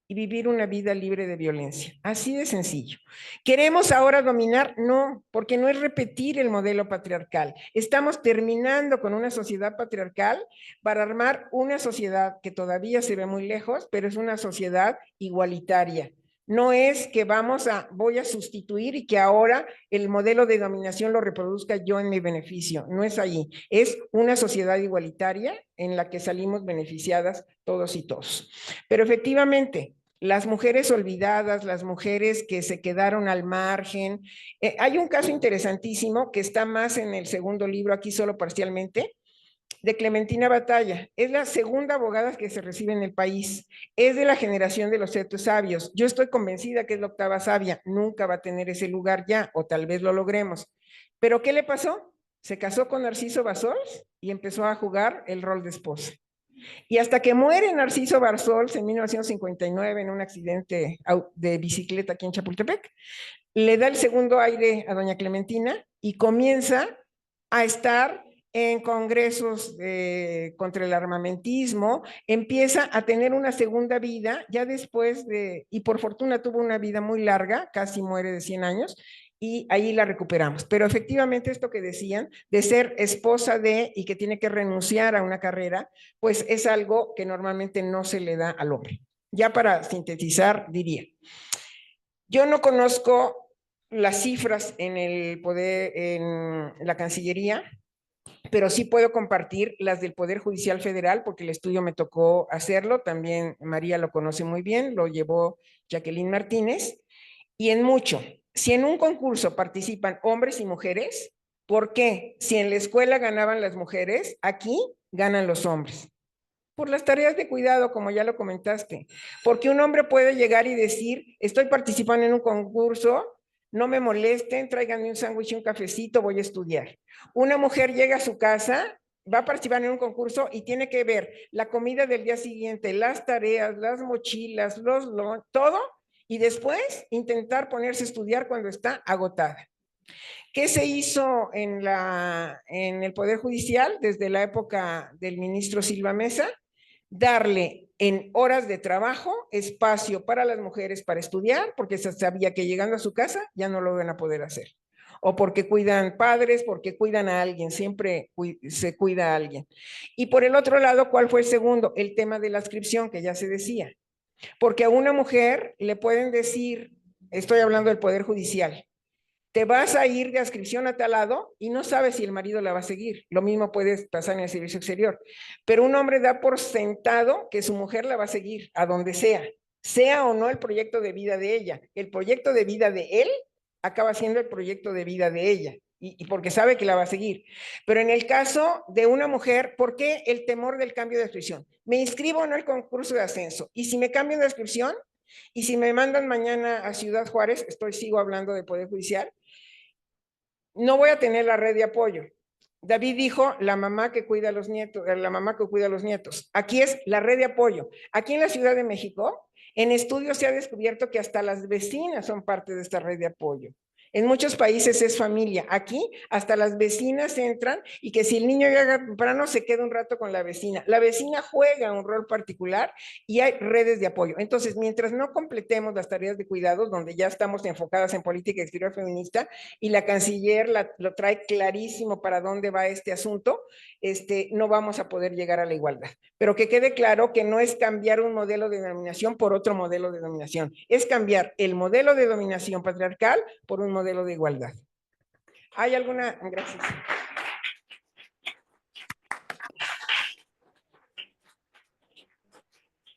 y vivir una vida libre de violencia. Así de sencillo. ¿Queremos ahora dominar? No, porque no es repetir el modelo patriarcal. Estamos terminando con una sociedad patriarcal para armar una sociedad que todavía se ve muy lejos, pero es una sociedad igualitaria. No es que voy a sustituir y que ahora el modelo de dominación lo reproduzca yo en mi beneficio. No es ahí. Es una sociedad igualitaria en la que salimos beneficiadas todos y todos. Pero efectivamente, las mujeres olvidadas, las mujeres que se quedaron al margen. Hay un caso interesantísimo que está más en el segundo libro, aquí solo parcialmente, de Clementina Batalla. Es la segunda abogada que se recibe en el país. Es de la generación de los 7 sabios. Yo estoy convencida que es la 8ª sabia. Nunca va a tener ese lugar ya, o tal vez lo logremos. ¿Pero qué le pasó? Se casó con Narciso Bassols y empezó a jugar el rol de esposa. Y hasta que muere Narciso Bassols en 1959 en un accidente de bicicleta aquí en Chapultepec, le da el segundo aire a doña Clementina y comienza a estar en congresos contra el armamentismo, empieza a tener una segunda vida, ya después y por fortuna tuvo una vida muy larga, casi muere de 100 años, y ahí la recuperamos. Pero efectivamente esto que decían, de ser esposa de y que tiene que renunciar a una carrera, pues es algo que normalmente no se le da al hombre. Ya para sintetizar, diría, yo no conozco las cifras en el poder, en la Cancillería, pero sí puedo compartir las del Poder Judicial Federal, porque el estudio me tocó hacerlo, también María lo conoce muy bien, lo llevó Jacqueline Martínez, y en mucho. Si en un concurso participan hombres y mujeres, ¿por qué? Si en la escuela ganaban las mujeres, aquí ganan los hombres. Por las tareas de cuidado, como ya lo comentaste. Porque un hombre puede llegar y decir, estoy participando en un concurso, no me molesten, tráiganme un sándwich y un cafecito, voy a estudiar. Una mujer llega a su casa, va a participar en un concurso y tiene que ver la comida del día siguiente, las tareas, las mochilas, todo, y después intentar ponerse a estudiar cuando está agotada. ¿Qué se hizo en el Poder Judicial desde la época del ministro Silva Mesa? Darle en horas de trabajo espacio para las mujeres para estudiar, porque se sabía que llegando a su casa ya no lo van a poder hacer. O porque cuidan padres, porque cuidan a alguien, siempre se cuida a alguien. Y por el otro lado, ¿cuál fue el segundo? El tema de la adscripción, que ya se decía. Porque a una mujer le pueden decir, estoy hablando del Poder Judicial, te vas a ir de adscripción a tal lado y no sabes si el marido la va a seguir. Lo mismo puede pasar en el servicio exterior. Pero un hombre da por sentado que su mujer la va a seguir a donde sea o no el proyecto de vida de ella. El proyecto de vida de él acaba siendo el proyecto de vida de ella. Y porque sabe que la va a seguir. Pero en el caso de una mujer, ¿por qué el temor del cambio de adscripción? Me inscribo o no al concurso de ascenso. Y si me cambian de adscripción, y si me mandan mañana a Ciudad Juárez, sigo hablando de Poder Judicial, no voy a tener la red de apoyo. David dijo, la mamá que cuida a los nietos, la mamá que cuida a los nietos. Aquí es la red de apoyo. Aquí en la Ciudad de México, en estudios se ha descubierto que hasta las vecinas son parte de esta red de apoyo. En muchos países es familia. Aquí hasta las vecinas entran y que si el niño llega temprano se queda un rato con la vecina. La vecina juega un rol particular y hay redes de apoyo. Entonces, mientras no completemos las tareas de cuidados, donde ya estamos enfocadas en política exterior feminista y la canciller lo trae clarísimo para dónde va este asunto, no vamos a poder llegar a la igualdad. Pero que quede claro que no es cambiar un modelo de dominación por otro modelo de dominación, es cambiar el modelo de dominación patriarcal por un modelo de igualdad. ¿Hay alguna? Gracias.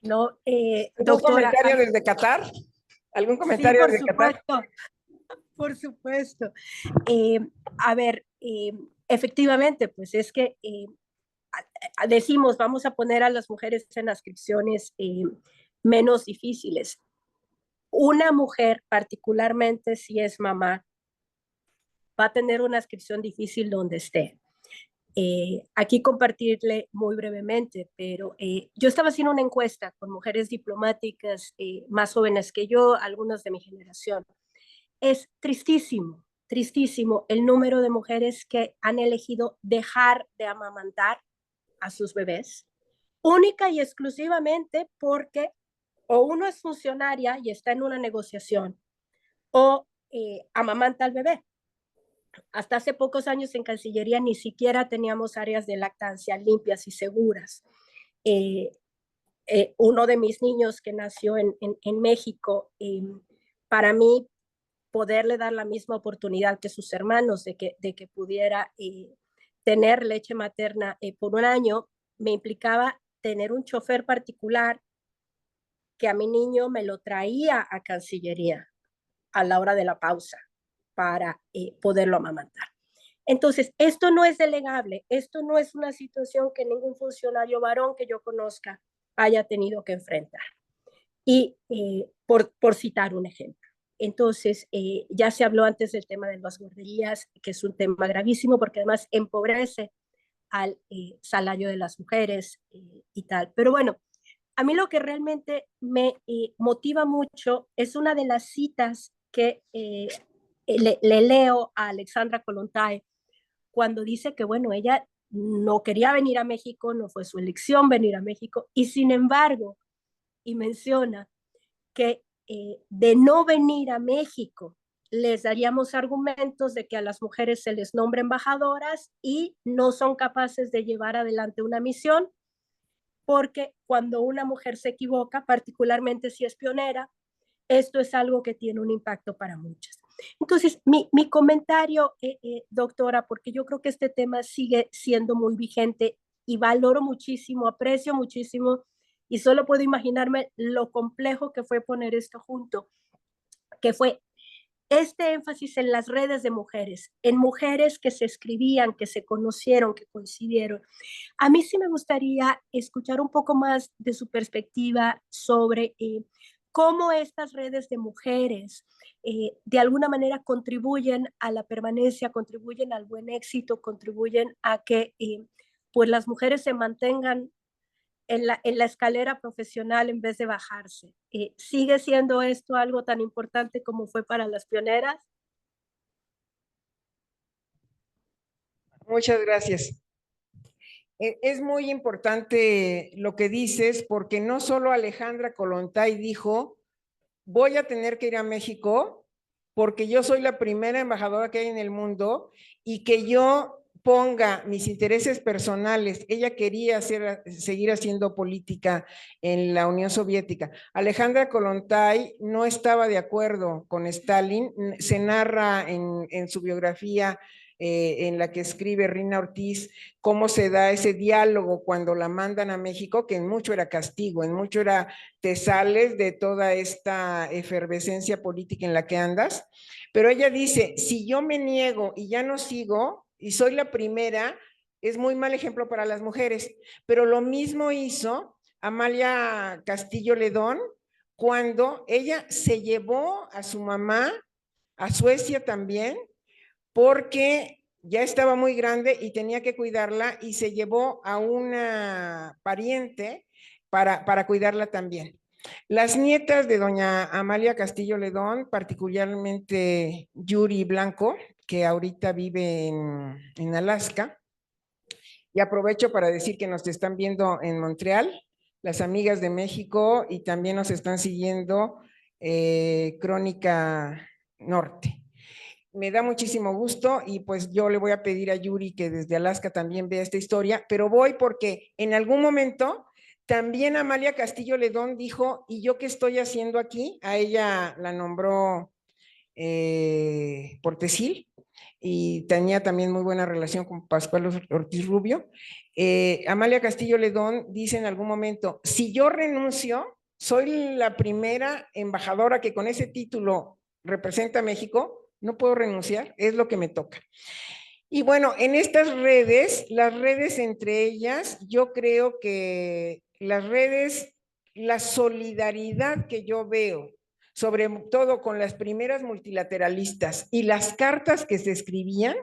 No, ¿Algún doctora, comentario desde Qatar? ¿Algún comentario sí, desde Qatar? por supuesto. A ver, efectivamente, pues es que decimos, vamos a poner a las mujeres en adscripciones menos difíciles. Una mujer, particularmente si es mamá, va a tener una adscripción difícil donde esté. Aquí compartirle muy brevemente, pero yo estaba haciendo una encuesta con mujeres diplomáticas más jóvenes que yo, algunas de mi generación. Es tristísimo, tristísimo el número de mujeres que han elegido dejar de amamantar a sus bebés, única y exclusivamente porque o uno es funcionaria y está en una negociación o amamanta al bebé. Hasta hace pocos años en Cancillería ni siquiera teníamos áreas de lactancia limpias y seguras. Uno de mis niños que nació en México, para mí poderle dar la misma oportunidad que sus hermanos de que pudiera tener leche materna por un año, me implicaba tener un chofer particular que a mi niño me lo traía a Cancillería a la hora de la pausa para poderlo amamantar. Entonces, esto no es delegable, esto no es una situación que ningún funcionario varón que yo conozca haya tenido que enfrentar. Y por citar un ejemplo. Entonces, ya se habló antes del tema de las guarderías, que es un tema gravísimo porque además empobrece al salario de las mujeres y tal. Pero bueno, a mí lo que realmente me motiva mucho es una de las citas que le leo a Alexandra Kollontai cuando dice que, bueno, ella no quería venir a México, no fue su elección venir a México, y sin embargo, y menciona que de no venir a México les daríamos argumentos de que a las mujeres se les nombra embajadoras y no son capaces de llevar adelante una misión, porque cuando una mujer se equivoca, particularmente si es pionera, esto es algo que tiene un impacto para muchas. Entonces, mi comentario, doctora, porque yo creo que este tema sigue siendo muy vigente y valoro muchísimo, aprecio muchísimo y solo puedo imaginarme lo complejo que fue poner esto junto, que fue este énfasis en las redes de mujeres, en mujeres que se escribían, que se conocieron, que coincidieron. A mí sí me gustaría escuchar un poco más de su perspectiva sobre cómo estas redes de mujeres de alguna manera contribuyen a la permanencia, contribuyen al buen éxito, contribuyen a que pues las mujeres se mantengan en la escalera profesional en vez de bajarse. ¿Sigue siendo esto algo tan importante como fue para las pioneras? Muchas gracias. Es muy importante lo que dices, porque no solo Alejandra Kollontai dijo, voy a tener que ir a México porque yo soy la primera embajadora que hay en el mundo y que yo ponga mis intereses personales. Ella quería seguir haciendo política en la Unión Soviética. Alejandra Kollontai no estaba de acuerdo con Stalin. Se narra en su biografía en la que escribe Rina Ortiz, cómo se da ese diálogo cuando la mandan a México, que en mucho era castigo, en mucho era te sales de toda esta efervescencia política en la que andas. Pero ella dice, si yo me niego y ya no sigo, y soy la primera, es muy mal ejemplo para las mujeres. Pero lo mismo hizo Amalia Castillo Ledón cuando ella se llevó a su mamá a Suecia también, porque ya estaba muy grande y tenía que cuidarla y se llevó a una pariente para cuidarla también. Las nietas de doña Amalia Castillo Ledón, particularmente Yuri Blanco, que ahorita vive en Alaska, y aprovecho para decir que nos están viendo en Montreal, las amigas de México, y también nos están siguiendo Crónica Norte. Me da muchísimo gusto y pues yo le voy a pedir a Yuri que desde Alaska también vea esta historia, pero voy porque en algún momento también Amalia Castillo Ledón dijo, ¿y yo qué estoy haciendo aquí? A ella la nombró Portesil y tenía también muy buena relación con Pascual Ortiz Rubio. Amalia Castillo Ledón dice en algún momento, si yo renuncio, soy la primera embajadora que con ese título representa a México, no puedo renunciar, es lo que me toca. Y bueno, en estas redes, las redes entre ellas, yo creo que las redes, la solidaridad que yo veo, sobre todo con las primeras multilateralistas y las cartas que se escribían,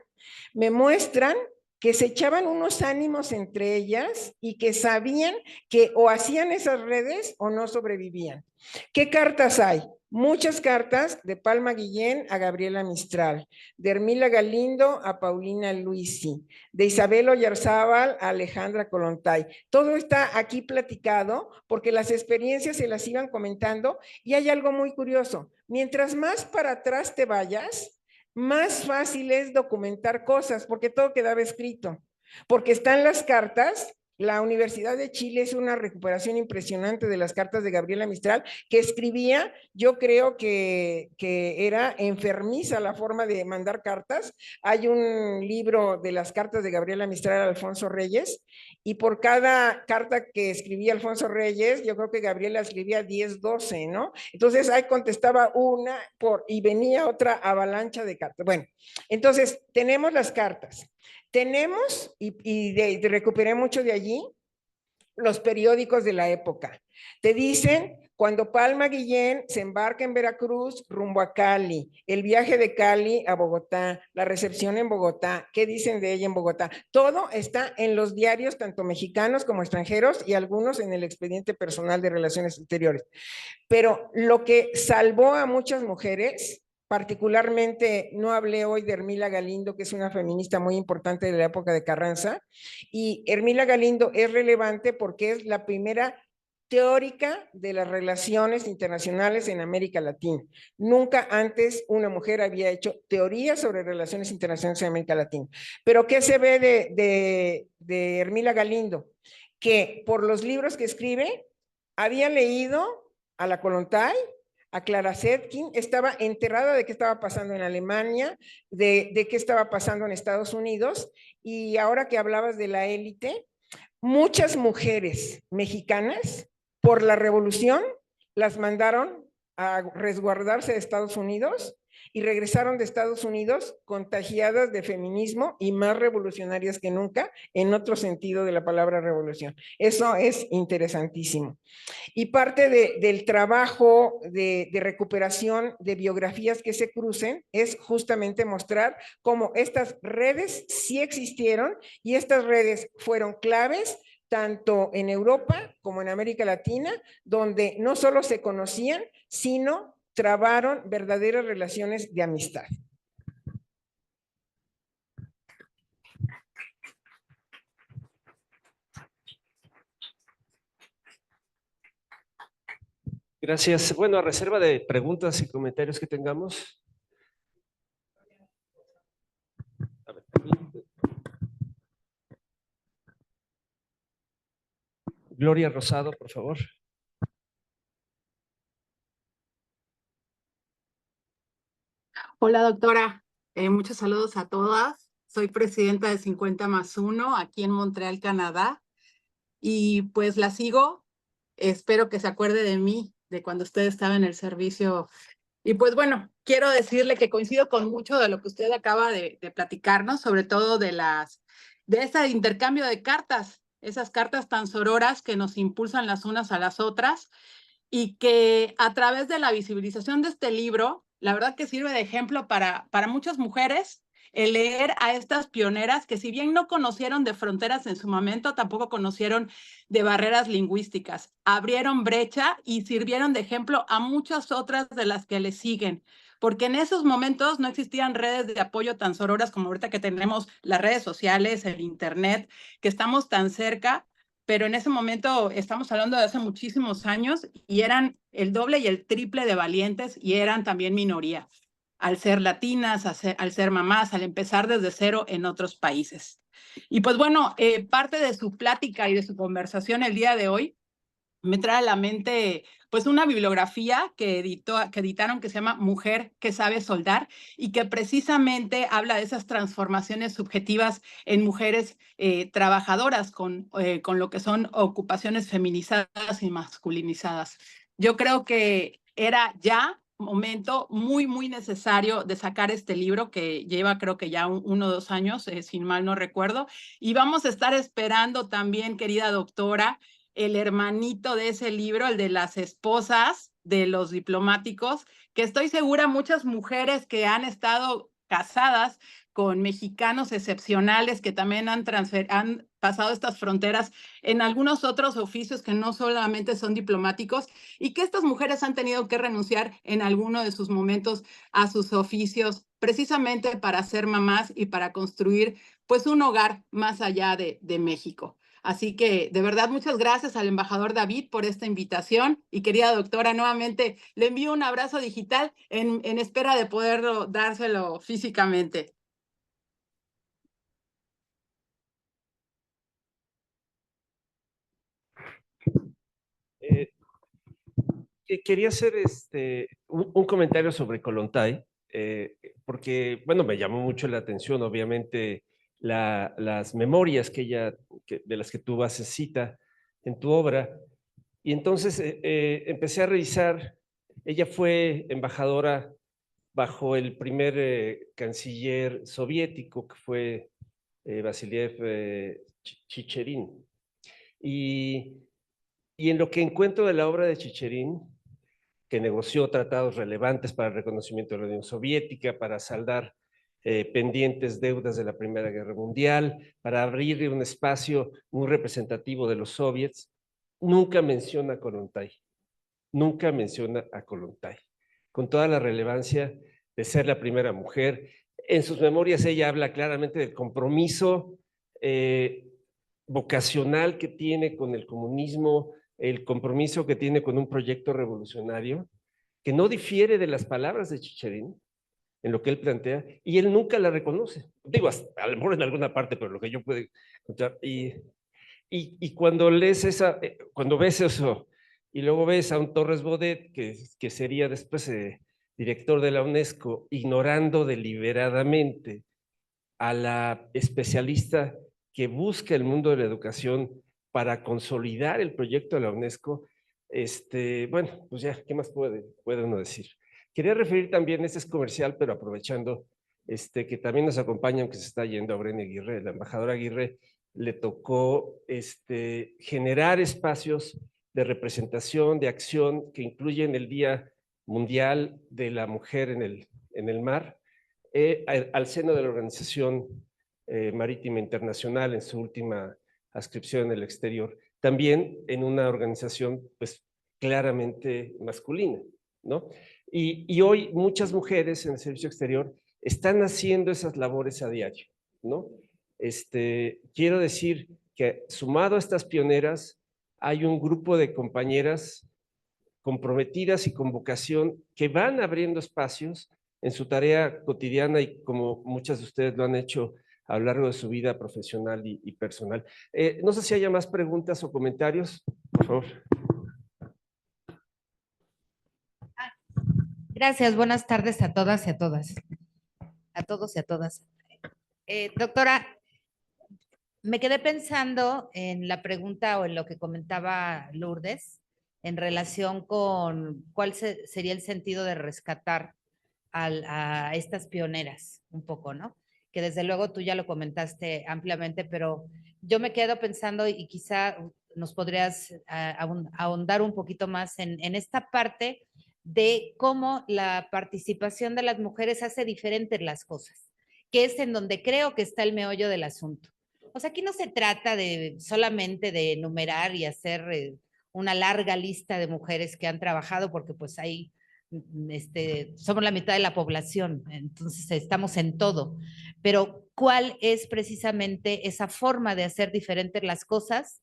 me muestran que se echaban unos ánimos entre ellas y que sabían que o hacían esas redes o no sobrevivían. ¿Qué cartas hay? Muchas cartas de Palma Guillén a Gabriela Mistral, de Hermila Galindo a Paulina Luisi, de Isabel Oyarzábal a Alejandra Kollontai. Todo está aquí platicado porque las experiencias se las iban comentando y hay algo muy curioso. Mientras más para atrás te vayas, más fácil es documentar cosas porque todo quedaba escrito. Porque están las cartas. La Universidad de Chile es una recuperación impresionante de las cartas de Gabriela Mistral, que escribía, yo creo que era enfermiza la forma de mandar cartas. Hay un libro de las cartas de Gabriela Mistral a Alfonso Reyes, y por cada carta que escribía Alfonso Reyes, yo creo que Gabriela escribía 10, 12, ¿no? Entonces ahí contestaba una y venía otra avalancha de cartas. Bueno, entonces tenemos las cartas. Tenemos, y recuperé mucho de allí, los periódicos de la época. Te dicen, cuando Palma Guillén se embarca en Veracruz rumbo a Cali, el viaje de Cali a Bogotá, la recepción en Bogotá, ¿qué dicen de ella en Bogotá? Todo está en los diarios, tanto mexicanos como extranjeros, y algunos en el expediente personal de Relaciones Exteriores. Pero lo que salvó a muchas mujeres, particularmente, no hablé hoy de Hermila Galindo, que es una feminista muy importante de la época de Carranza, y Hermila Galindo es relevante porque es la primera teórica de las relaciones internacionales en América Latina. Nunca antes una mujer había hecho teoría sobre relaciones internacionales en América Latina. Pero ¿qué se ve de Hermila Galindo? Que por los libros que escribe, había leído a la Kollontai, a Clara Zetkin, estaba enterada de qué estaba pasando en Alemania, de qué estaba pasando en Estados Unidos, y ahora que hablabas de la élite, muchas mujeres mexicanas, por la revolución, las mandaron a resguardarse de Estados Unidos y regresaron de Estados Unidos contagiadas de feminismo y más revolucionarias que nunca, en otro sentido de la palabra revolución. Eso es interesantísimo. Y parte del trabajo de recuperación de biografías que se crucen es justamente mostrar cómo estas redes sí existieron y estas redes fueron claves tanto en Europa como en América Latina, donde no solo se conocían, sino trabaron verdaderas relaciones de amistad. Gracias. Bueno, a reserva de preguntas y comentarios que tengamos. A ver, Gloria Rosado, por favor. Hola, doctora. Muchos saludos a todas. Soy presidenta de 50+1 aquí en Montreal, Canadá. Y pues la sigo. Espero que se acuerde de mí, de cuando usted estaba en el servicio. Y pues bueno, quiero decirle que coincido con mucho de lo que usted acaba de platicarnos, sobre todo de ese intercambio de cartas, esas cartas tan sororas que nos impulsan las unas a las otras y que a través de la visibilización de este libro, la verdad que sirve de ejemplo para muchas mujeres, el leer a estas pioneras que si bien no conocieron de fronteras en su momento, tampoco conocieron de barreras lingüísticas, abrieron brecha y sirvieron de ejemplo a muchas otras de las que le siguen, porque en esos momentos no existían redes de apoyo tan sororas como ahorita que tenemos las redes sociales, el internet, que estamos tan cerca, pero en ese momento estamos hablando de hace muchísimos años y eran el doble y el triple de valientes y eran también minoría, al ser latinas, al ser mamás, al empezar desde cero en otros países. Y pues bueno, parte de su plática y de su conversación el día de hoy me trae a la mente pues una bibliografía que editaron que se llama Mujer que sabe soldar y que precisamente habla de esas transformaciones subjetivas en mujeres trabajadoras con lo que son ocupaciones feminizadas y masculinizadas. Yo creo que era ya momento muy, muy necesario de sacar este libro que lleva creo que ya 1 o 2 años, sin mal no recuerdo, y vamos a estar esperando también, querida doctora, el hermanito de ese libro, el de las esposas de los diplomáticos, que estoy segura muchas mujeres que han estado casadas con mexicanos excepcionales que también han pasado estas fronteras en algunos otros oficios que no solamente son diplomáticos y que estas mujeres han tenido que renunciar en alguno de sus momentos a sus oficios precisamente para ser mamás y para construir pues un hogar más allá de México. Así que, de verdad, muchas gracias al embajador David por esta invitación. Y querida doctora, nuevamente le envío un abrazo digital en espera de poder dárselo físicamente. Quería hacer un comentario sobre Kollontai, porque, bueno, me llamó mucho la atención, obviamente, las memorias de las que tú haces cita en tu obra. Y entonces empecé a revisar, ella fue embajadora bajo el primer canciller soviético, que fue Vasiliev Chicherin. Y en lo que encuentro de la obra de Chicherin, que negoció tratados relevantes para el reconocimiento de la Unión Soviética, para saldar pendientes deudas de la Primera Guerra Mundial, para abrir un espacio muy representativo de los soviets, nunca menciona a Kollontai, nunca menciona a Kollontai, con toda la relevancia de ser la primera mujer. En sus memorias ella habla claramente del compromiso vocacional que tiene con el comunismo, el compromiso que tiene con un proyecto revolucionario, que no difiere de las palabras de Chicherin en lo que él plantea, y él nunca la reconoce. Digo, a lo mejor en alguna parte, pero lo que yo puedo encontrar. Y cuando lees cuando ves eso, y luego ves a un Torres Bodet, que sería después director de la UNESCO, ignorando deliberadamente a la especialista que busca el mundo de la educación para consolidar el proyecto de la UNESCO, bueno, pues ya, ¿qué más puede uno decir? Quería referir también, este es comercial, pero aprovechando que también nos acompaña, aunque se está yendo, a Brenda Aguirre, la embajadora Aguirre, le tocó generar espacios de representación, de acción, que incluyen el Día Mundial de la Mujer en el Mar, al seno de la Organización Marítima Internacional en su última adscripción en el exterior, también en una organización pues claramente masculina, ¿no? Y hoy muchas mujeres en el servicio exterior están haciendo esas labores a diario, ¿no? Quiero decir que sumado a estas pioneras, hay un grupo de compañeras comprometidas y con vocación que van abriendo espacios en su tarea cotidiana y como muchas de ustedes lo han hecho a lo largo de su vida profesional y personal. No sé si haya más preguntas o comentarios, por favor. Gracias, buenas tardes a todas y a todas. A todos y a todas. Doctora, me quedé pensando en la pregunta o en lo que comentaba Lourdes en relación con cuál sería el sentido de rescatar a estas pioneras un poco, ¿no? Que desde luego tú ya lo comentaste ampliamente, pero yo me quedo pensando y quizá nos podrías ahondar un poquito más en esta parte de cómo la participación de las mujeres hace diferentes las cosas, que es en donde creo que está el meollo del asunto. O sea, aquí no se trata solamente de enumerar y hacer una larga lista de mujeres que han trabajado, porque pues hay somos la mitad de la población, entonces estamos en todo, pero ¿cuál es precisamente esa forma de hacer diferentes las cosas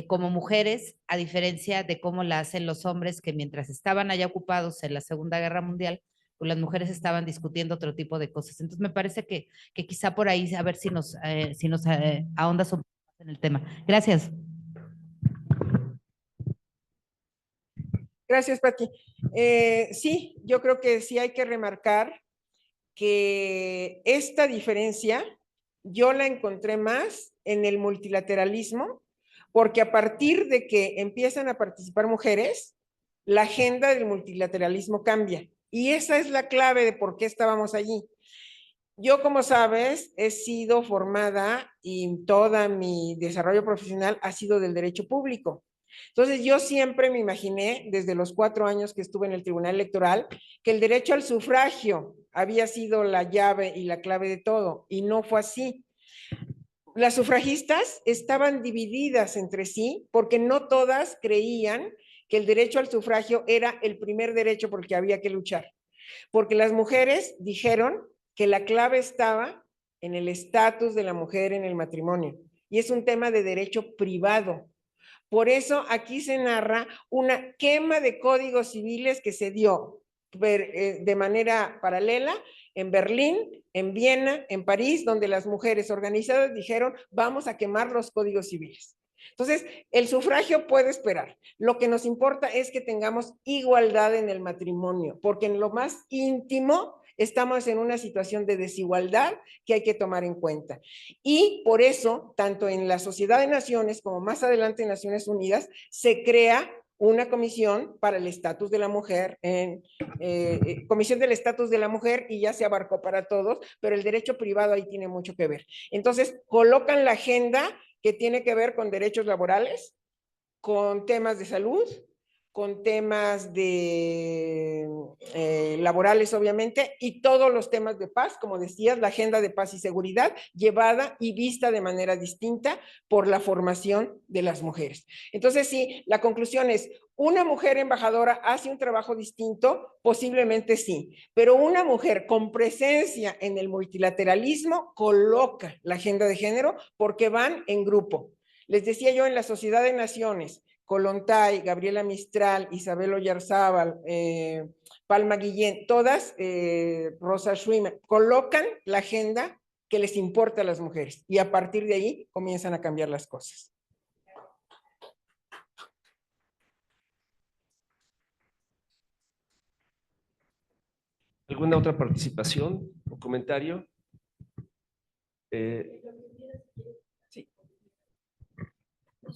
como mujeres, a diferencia de cómo la hacen los hombres que mientras estaban allá ocupados en la Segunda Guerra Mundial, pues las mujeres estaban discutiendo otro tipo de cosas? Entonces me parece que quizá por ahí, a ver si nos ahondas un poco más en el tema. Gracias. Gracias, Pati. Sí, yo creo que sí hay que remarcar que esta diferencia yo la encontré más en el multilateralismo, porque a partir de que empiezan a participar mujeres, la agenda del multilateralismo cambia. Y esa es la clave de por qué estábamos allí. Yo, como sabes, he sido formada y todo mi desarrollo profesional ha sido del derecho público. Entonces, yo siempre me imaginé, desde los 4 años que estuve en el Tribunal Electoral, que el derecho al sufragio había sido la llave y la clave de todo, y no fue así. Las sufragistas estaban divididas entre sí porque no todas creían que el derecho al sufragio era el primer derecho por el que había que luchar. Porque las mujeres dijeron que la clave estaba en el estatus de la mujer en el matrimonio, y es un tema de derecho privado. Por eso aquí se narra una quema de códigos civiles que se dio de manera paralela en Berlín, en Viena, en París, donde las mujeres organizadas dijeron, vamos a quemar los códigos civiles. Entonces, el sufragio puede esperar. Lo que nos importa es que tengamos igualdad en el matrimonio, porque en lo más íntimo estamos en una situación de desigualdad que hay que tomar en cuenta. Y por eso, tanto en la Sociedad de Naciones como más adelante en Naciones Unidas, se crea una comisión para el estatus de la mujer, comisión del estatus de la mujer, y ya se abarcó para todos, pero el derecho privado ahí tiene mucho que ver. Entonces, colocan la agenda que tiene que ver con derechos laborales, con temas de salud, con temas de laborales, obviamente, y todos los temas de paz, como decías, la agenda de paz y seguridad, llevada y vista de manera distinta por la formación de las mujeres. Entonces, sí, la conclusión es, ¿una mujer embajadora hace un trabajo distinto? Posiblemente sí, pero una mujer con presencia en el multilateralismo coloca la agenda de género porque van en grupo. Les decía yo, en la Sociedad de Naciones, Kollontai, Gabriela Mistral, Isabel Oyarzábal, Palma Guillén, todas, Rosa Schwimmer, colocan la agenda que les importa a las mujeres, y a partir de ahí comienzan a cambiar las cosas. ¿Alguna otra participación o comentario?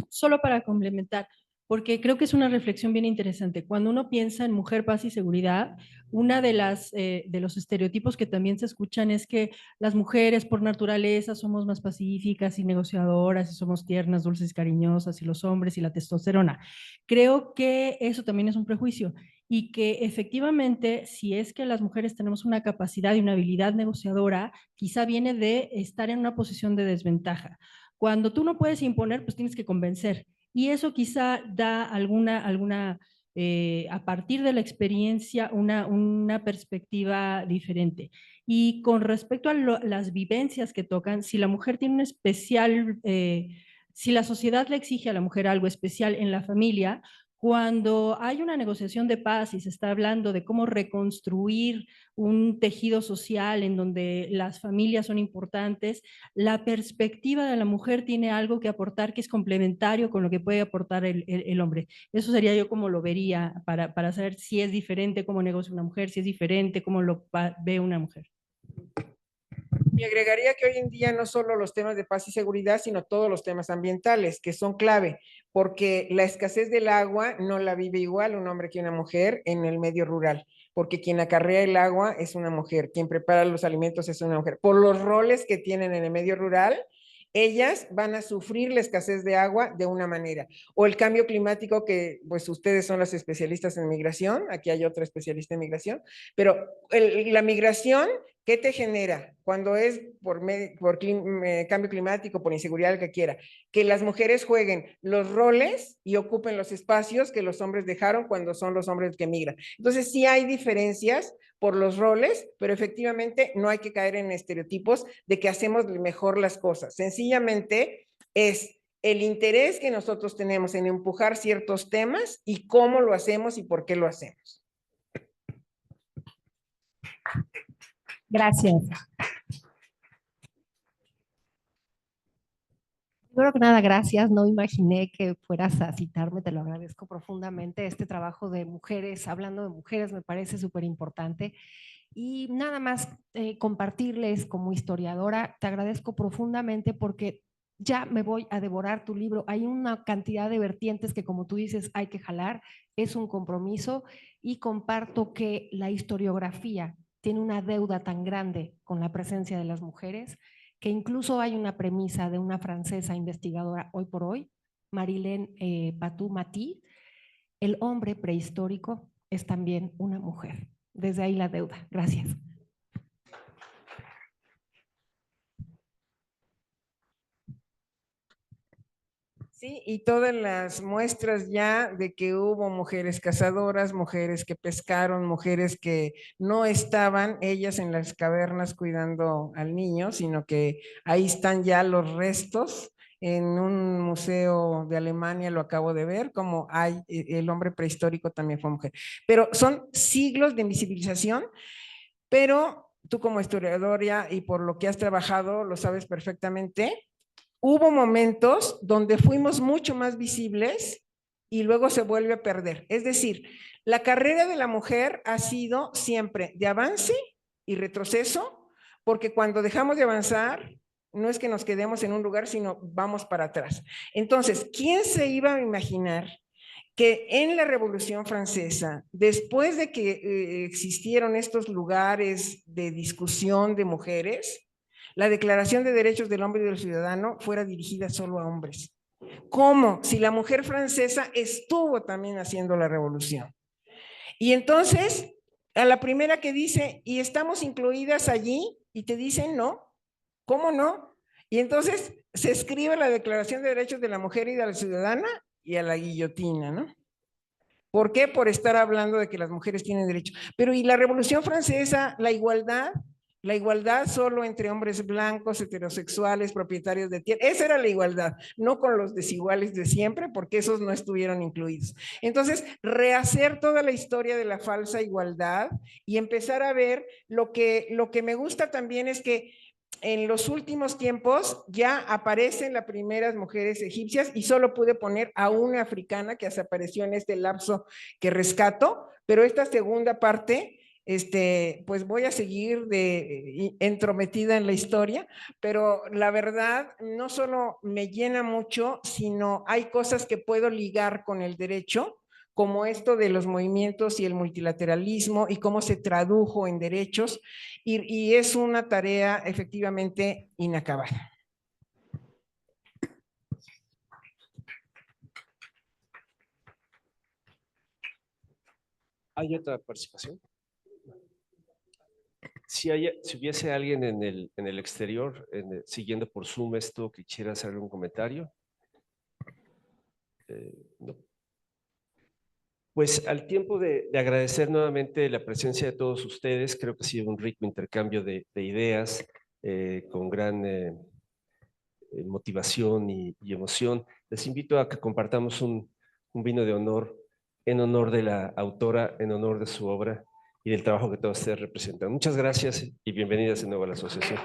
Solo para complementar, porque creo que es una reflexión bien interesante. Cuando uno piensa en mujer, paz y seguridad, una de los estereotipos que también se escuchan es que las mujeres por naturaleza somos más pacíficas y negociadoras, y somos tiernas, dulces y cariñosas, y los hombres y la testosterona. Creo que eso también es un prejuicio y que efectivamente, si es que las mujeres tenemos una capacidad y una habilidad negociadora, quizá viene de estar en una posición de desventaja. Cuando tú no puedes imponer, pues tienes que convencer. Y eso quizá da a partir de la experiencia, una perspectiva diferente. Y con respecto a las vivencias que tocan, si la mujer tiene un especial, si la sociedad le exige a la mujer algo especial en la familia, cuando hay una negociación de paz y se está hablando de cómo reconstruir un tejido social en donde las familias son importantes, la perspectiva de la mujer tiene algo que aportar que es complementario con lo que puede aportar el hombre. Eso sería yo como lo vería para saber si es diferente cómo negocia una mujer, si es diferente cómo lo ve una mujer. Y agregaría que hoy en día no solo los temas de paz y seguridad, sino todos los temas ambientales, que son clave, porque la escasez del agua no la vive igual un hombre que una mujer en el medio rural, porque quien acarrea el agua es una mujer, quien prepara los alimentos es una mujer. Por los roles que tienen en el medio rural, ellas van a sufrir la escasez de agua de una manera. O el cambio climático, que pues ustedes son las especialistas en migración, aquí hay otra especialista en migración, pero la migración, ¿qué te genera cuando es por cambio climático, por inseguridad, el que quiera? Que las mujeres jueguen los roles y ocupen los espacios que los hombres dejaron cuando son los hombres que migran. Entonces sí hay diferencias por los roles, pero efectivamente no hay que caer en estereotipos de que hacemos mejor las cosas. Sencillamente es el interés que nosotros tenemos en empujar ciertos temas y cómo lo hacemos y por qué lo hacemos. Gracias. Primero que nada, gracias. No imaginé que fueras a citarme, te lo agradezco profundamente. Este trabajo de mujeres, hablando de mujeres, me parece súper importante. Y nada más compartirles como historiadora, te agradezco profundamente porque ya me voy a devorar tu libro. Hay una cantidad de vertientes que, como tú dices, hay que jalar, es un compromiso y comparto que la historiografía tiene una deuda tan grande con la presencia de las mujeres que incluso hay una premisa de una francesa investigadora hoy por hoy, Marilène Patou-Maty, el hombre prehistórico es también una mujer. Desde ahí la deuda. Gracias. Sí, y todas las muestras ya de que hubo mujeres cazadoras, mujeres que pescaron, mujeres que no estaban ellas en las cavernas cuidando al niño, sino que ahí están ya los restos. En un museo de Alemania lo acabo de ver, como hay, el hombre prehistórico también fue mujer. Pero son siglos de invisibilización, pero tú como historiadora y por lo que has trabajado lo sabes perfectamente. Hubo momentos donde fuimos mucho más visibles y luego se vuelve a perder. Es decir, la carrera de la mujer ha sido siempre de avance y retroceso, porque cuando dejamos de avanzar, no es que nos quedemos en un lugar, sino vamos para atrás. Entonces, ¿quién se iba a imaginar que en la Revolución Francesa, después de que existieron estos lugares de discusión de mujeres, la Declaración de Derechos del Hombre y del Ciudadano fuera dirigida solo a hombres? ¿Cómo? Si la mujer francesa estuvo también haciendo la revolución. Y entonces, a la primera que dice, ¿y estamos incluidas allí? Y te dicen, no. ¿Cómo no? Y entonces se escribe la Declaración de Derechos de la Mujer y de la Ciudadana y a la guillotina, ¿no? ¿Por qué? Por estar hablando de que las mujeres tienen derecho. Pero ¿y la Revolución Francesa, la igualdad? La igualdad solo entre hombres blancos, heterosexuales, propietarios de tierra. Esa era la igualdad, no con los desiguales de siempre, porque esos no estuvieron incluidos. Entonces, rehacer toda la historia de la falsa igualdad y empezar a ver lo que me gusta también es que en los últimos tiempos ya aparecen las primeras mujeres egipcias y solo pude poner a una africana que se apareció en este lapso que rescato, pero esta segunda parte pues voy a seguir entrometida en la historia, pero la verdad no solo me llena mucho, sino hay cosas que puedo ligar con el derecho, como esto de los movimientos y el multilateralismo y cómo se tradujo en derechos, y es una tarea efectivamente inacabada. ¿Hay otra participación? Si hubiese alguien en el exterior, siguiendo por Zoom esto, que quisiera hacer un comentario. No. Pues al tiempo de agradecer nuevamente la presencia de todos ustedes, creo que ha sido un rico intercambio de ideas, con gran motivación y emoción. Les invito a que compartamos un vino de honor en honor de la autora, en honor de su obra y del trabajo que todos ustedes representan. Muchas gracias y bienvenidas de nuevo a la asociación.